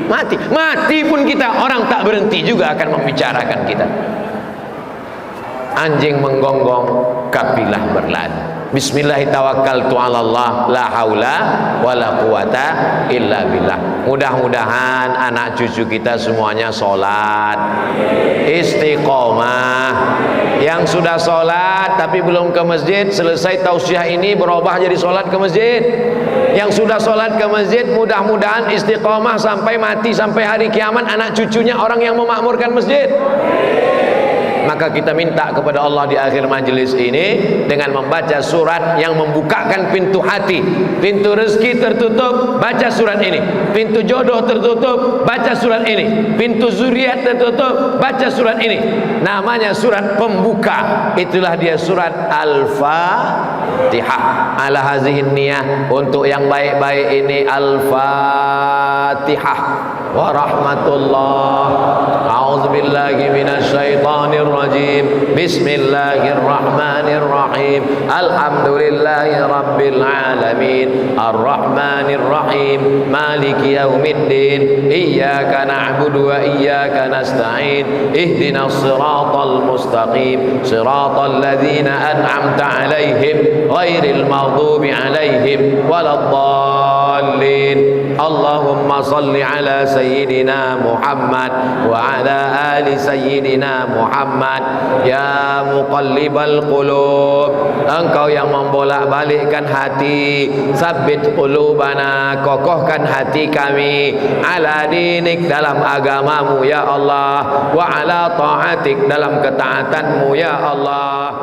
mati. Mati pun kita, orang tak berhenti juga akan membicarakan kita. Anjing menggonggong, kapilah berlari. Bismillahirrahmanirrahim. La haula wala quwata illa billah. Mudah-mudahan anak cucu kita semuanya sholat, istiqomah. Yang sudah sholat tapi belum ke masjid, selesai tausiah ini berubah jadi sholat ke masjid. Yang sudah sholat ke masjid, mudah-mudahan istiqomah sampai mati, sampai hari kiamat anak cucunya orang yang memakmurkan masjid. Maka kita minta kepada Allah di akhir majelis ini dengan membaca surat yang membukakan pintu hati. Pintu rezeki tertutup, baca surat ini. Pintu jodoh tertutup, baca surat ini. Pintu zuriat tertutup, baca surat ini. Namanya surat pembuka. Itulah dia surat Al-Fatihah. Ala hazihin niyah, untuk yang baik-baik ini Al-Fatihah. Wa rahmatullah. A'udzubillahi minasyaitonir rajim. Bismillahirrahmanirrahim. Alhamdulillahi rabbil alamin. Arrahmanir rahim. Maliki yaumiddin. Iyyaka na'budu wa iyyaka nasta'in. Ihdinas siratal mustaqim. Siratal ladzina an'amta 'alaihim ghairil maghdubi 'alaihim waladdallin. Allahumma salli ala sayyidina Muhammad wa ala ali sayyidina Muhammad. Ya muqallibal qulub, engkau yang membolak-balikkan hati, sabbit qulubana, kokohkan hati kami, ala dinik, dalam agamamu ya Allah, wa ala ta'atik, dalam ketaatanmu ya Allah.